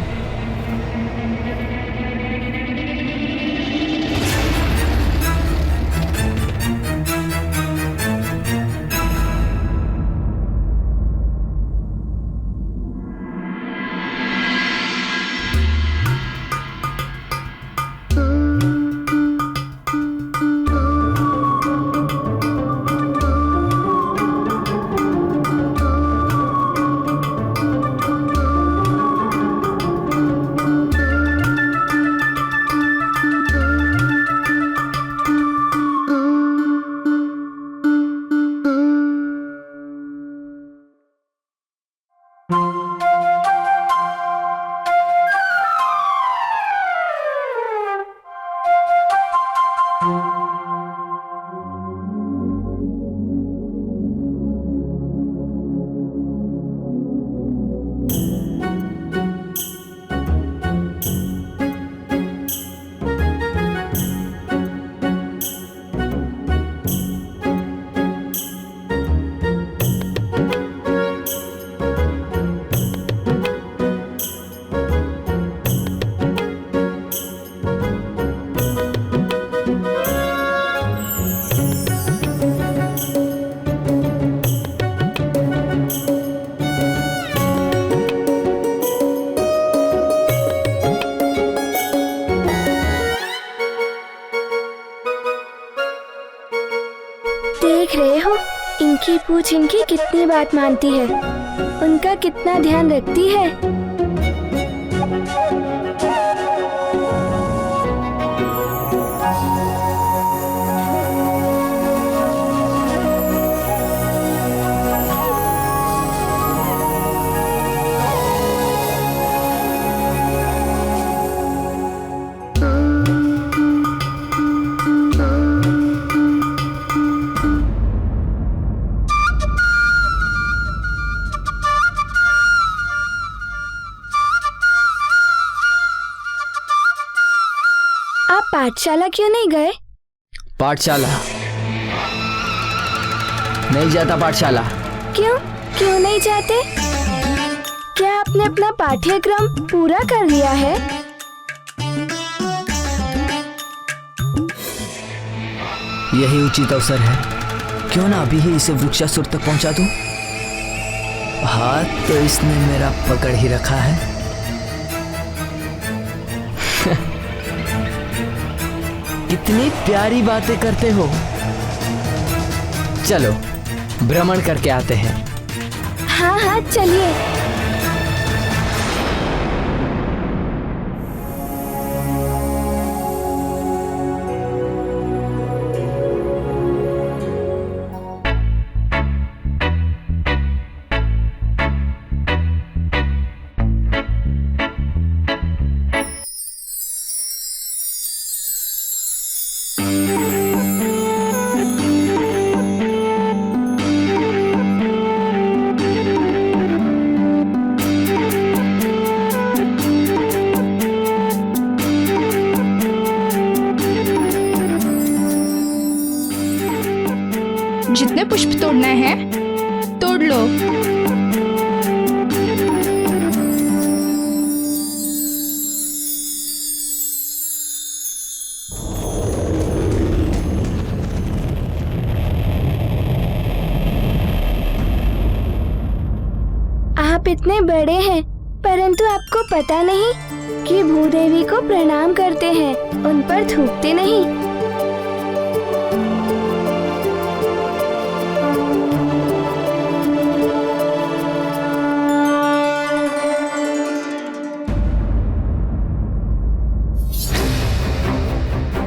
पूछ इनकी कितनी बात मानती है, उनका कितना ध्यान रखती है। आप पाठशाला क्यों नहीं गए? पाठशाला नहीं जाता। पाठशाला क्यों क्यों नहीं जाते? क्या आपने अपना पाठ्यक्रम पूरा कर लिया है? यही उचित अवसर है। क्यों ना अभी ही इसे वृक्षासुर तक पहुंचा दूं? हाथ तो इसने मेरा पकड़ ही रखा है। कितनी प्यारी बातें करते हो। चलो भ्रमण करके आते हैं। हाँ हाँ चलिए। जितने पुष्प तोड़ने हैं तोड़ लो। आप इतने बड़े हैं, परंतु आपको पता नहीं कि भूदेवी को प्रणाम करते हैं, उन पर थूकते नहीं।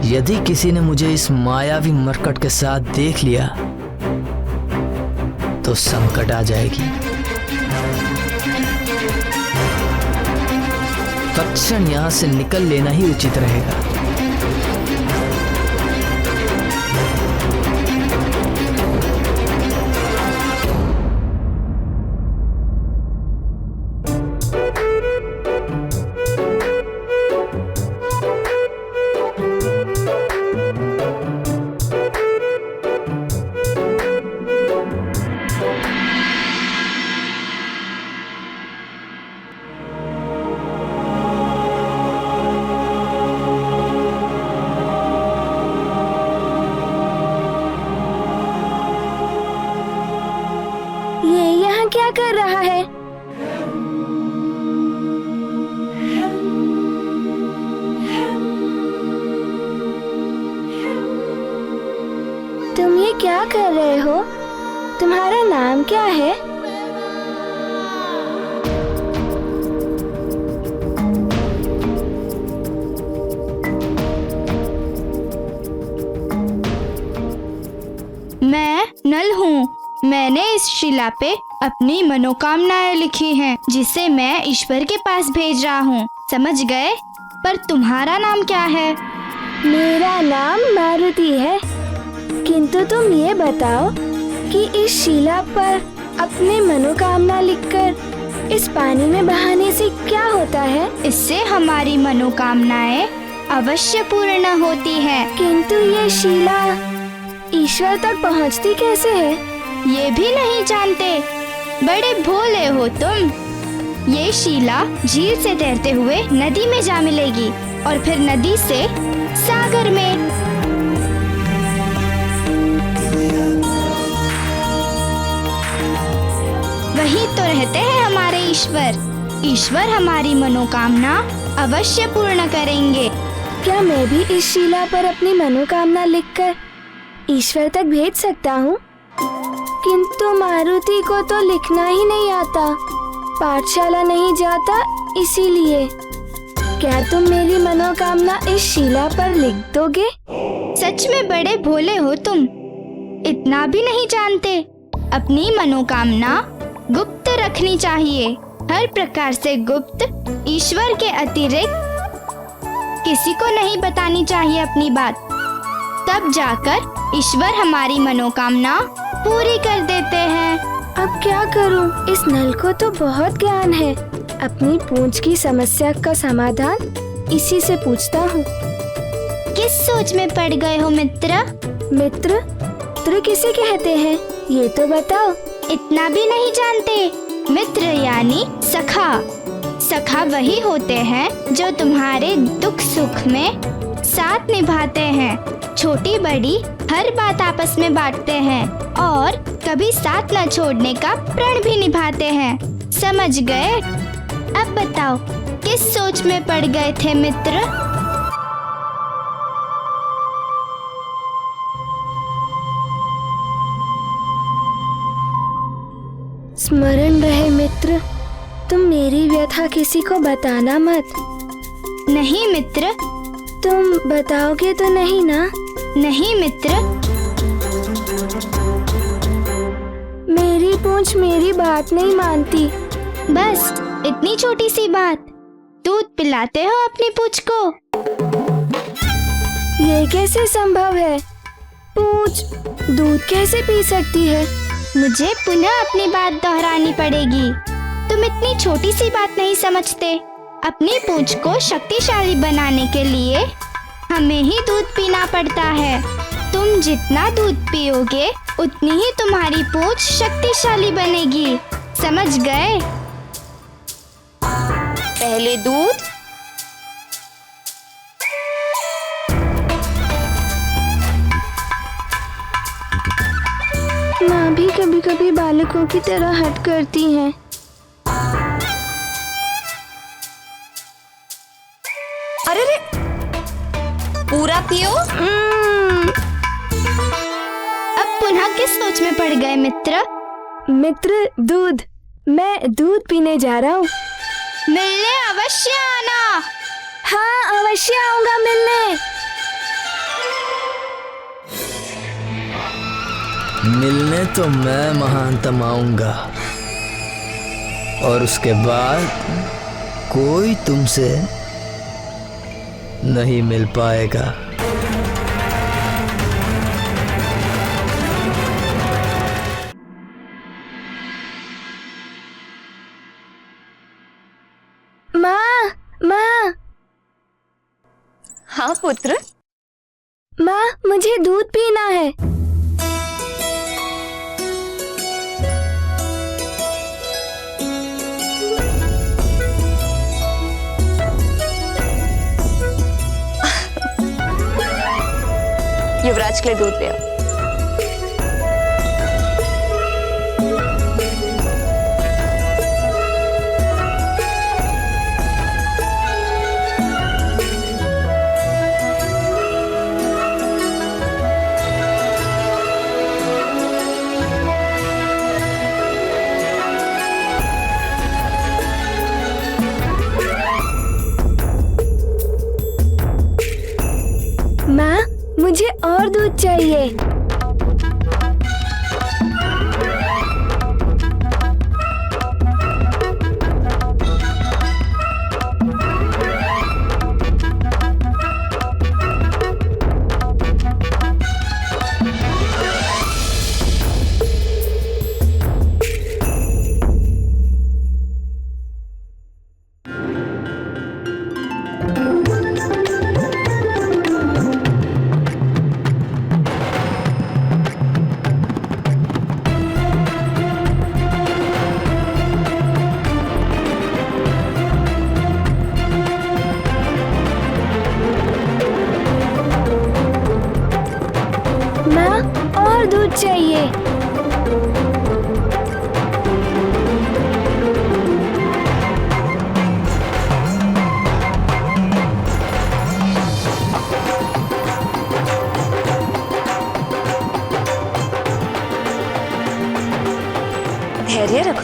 यदि किसी ने मुझे इस मायावी मरकट के साथ देख लिया तो संकट आ जाएगी। तत्क्षण यहां से निकल लेना ही उचित रहेगा। क्या कर रहा है? तुम ये क्या कर रहे हो? तुम्हारा नाम क्या है? मैं नल हूँ। मैंने इस शिला पे अपनी मनोकामनाएं लिखी हैं, जिसे मैं ईश्वर के पास भेज रहा हूँ। समझ गए? पर तुम्हारा नाम क्या है? मेरा नाम मारुति है। किंतु तुम ये बताओ कि इस शिला पर अपनी मनोकामना लिखकर इस पानी में बहाने से क्या होता है? इससे हमारी मनोकामनाएं अवश्य पूर्ण होती है। किंतु ये शिला ईश्वर तक पहुँचती कैसे है? ये भी नहीं जानते? बड़े भोले हो तुम। ये शिला झील से तैरते हुए नदी में जा मिलेगी और फिर नदी से सागर में। वहीं तो रहते हैं हमारे ईश्वर। ईश्वर हमारी मनोकामना अवश्य पूर्ण करेंगे। क्या मैं भी इस शिला पर अपनी मनोकामना लिखकर ईश्वर तक भेज सकता हूँ? किंतु मारुति को तो लिखना ही नहीं आता, पाठशाला नहीं जाता इसीलिए। क्या तुम मेरी मनोकामना इस शीला पर लिख दोगे? सच में बड़े भोले हो तुम, इतना भी नहीं जानते। अपनी मनोकामना गुप्त रखनी चाहिए, हर प्रकार से गुप्त। ईश्वर के अतिरिक्त किसी को नहीं बतानी चाहिए अपनी बात, तब जाकर ईश्वर हमारी मनोकामना पूरी कर देते हैं। अब क्या करूं? इस नल को तो बहुत ज्ञान है। अपनी पूंछ की समस्या का समाधान इसी से पूछता हूँ। किस सोच में पड़ गए हो मित्र? मित्र? मित्र किसे कहते हैं, ये तो बताओ। इतना भी नहीं जानते? मित्र यानी सखा। सखा वही होते हैं जो तुम्हारे दुख सुख में साथ निभाते हैं, छोटी बड़ी हर बात आपस में बांटते हैं और कभी साथ न छोड़ने का प्रण भी निभाते हैं। समझ गए? अब बताओ किस सोच में पड़ गए थे मित्र? स्मरण रहे मित्र, तुम मेरी व्यथा किसी को बताना मत। नहीं मित्र। तुम बताओगे तो नहीं ना? नहीं मित्र। मेरी पूंछ मेरी बात नहीं मानती। बस इतनी छोटी सी बात, दूध पिलाते हो अपनी पूंछ को? ये कैसे संभव है? पूंछ दूध कैसे पी सकती है? मुझे पुनः अपनी बात दोहरानी पड़ेगी। तुम इतनी छोटी सी बात नहीं समझते। अपनी पूंछ को शक्तिशाली बनाने के लिए हमें ही दूध पीना पड़ता है। तुम जितना दूध पियोगे उतनी ही तुम्हारी पूंछ शक्तिशाली बनेगी। समझ गए? पहले दूध, माँ भी कभी कभी बालकों की तरह हट करती हैं। अरे रे, पूरा पियो। अब पुनः किस सोच में पड़ गए मित्र? मित्र दूध, मैं दूध पीने जा रहा हूँ। मिलने अवश्य आना। हाँ अवश्य आऊंगा मिलने। मिलने तो मैं महानतम आऊंगा और उसके बाद कोई तुमसे नहीं मिल पाएगा। माँ, माँ। हाँ पुत्र। माँ मुझे दूध पीना है। युवराज के लिए दूध ले आओ। माँ मुझे और दूध चाहिए।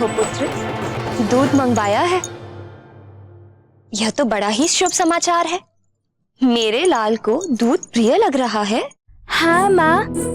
देखो पुत्र, दूध मंगवाया है। यह तो बड़ा ही शुभ समाचार है। मेरे लाल को दूध प्रिय लग रहा है। हाँ माँ।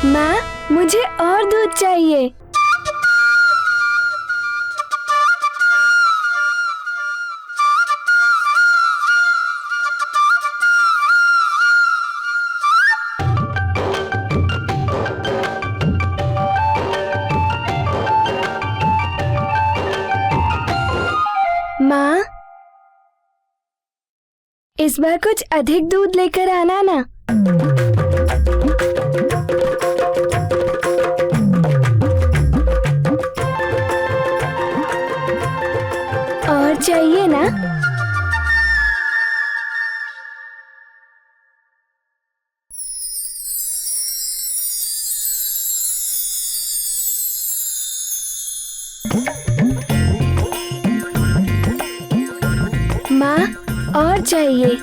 माँ, मुझे और दूध चाहिए। माँ, इस बार कुछ अधिक दूध लेकर आना ना। और चाहिए ना? माँ, और चाहिए।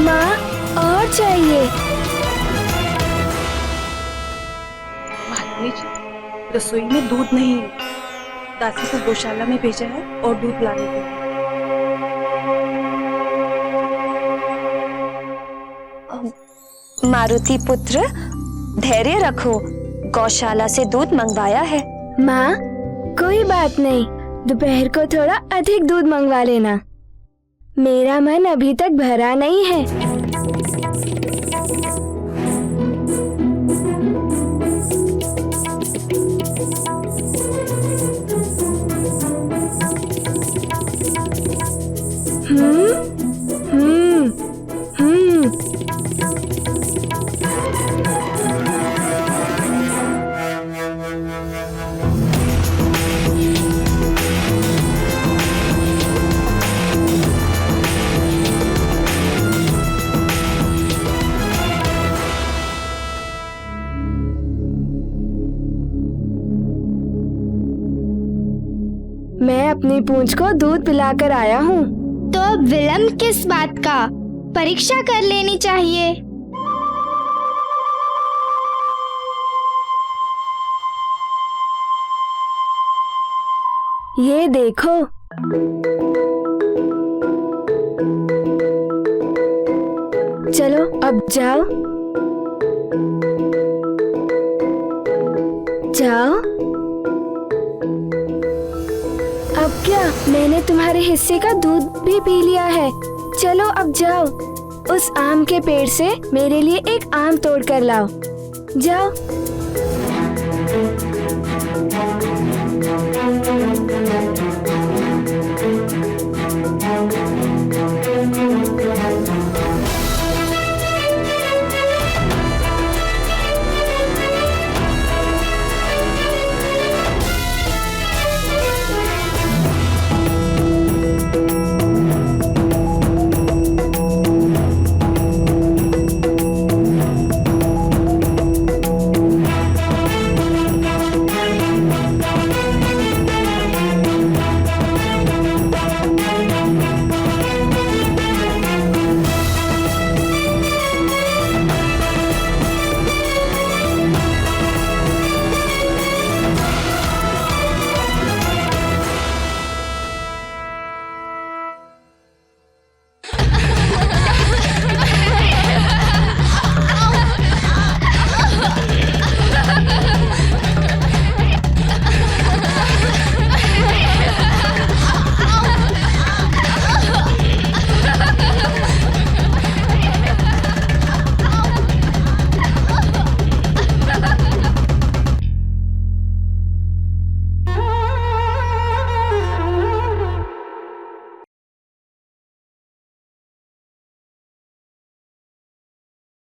माँ, और चाहिए। महारानी जी, रसोई में दूध नहीं है। दासी को गौशाला में भेजा है और दूध लाने को। मारुति पुत्र, धैर्य रखो, गौशाला से दूध मंगवाया है। माँ, कोई बात नहीं, दोपहर को थोड़ा अधिक दूध मंगवा लेना। मेरा मन अभी तक भरा नहीं है। मैं अपनी पूंछ को दूध पिलाकर आया हूँ। तो अब विलंब किस बात का? परीक्षा कर लेनी चाहिए। ये देखो। चलो अब जाओ। जाओ। अब क्या, मैंने तुम्हारे हिस्से का दूध भी पी लिया है। चलो अब जाओ, उस आम के पेड़ से मेरे लिए एक आम तोड़ कर लाओ। जाओ।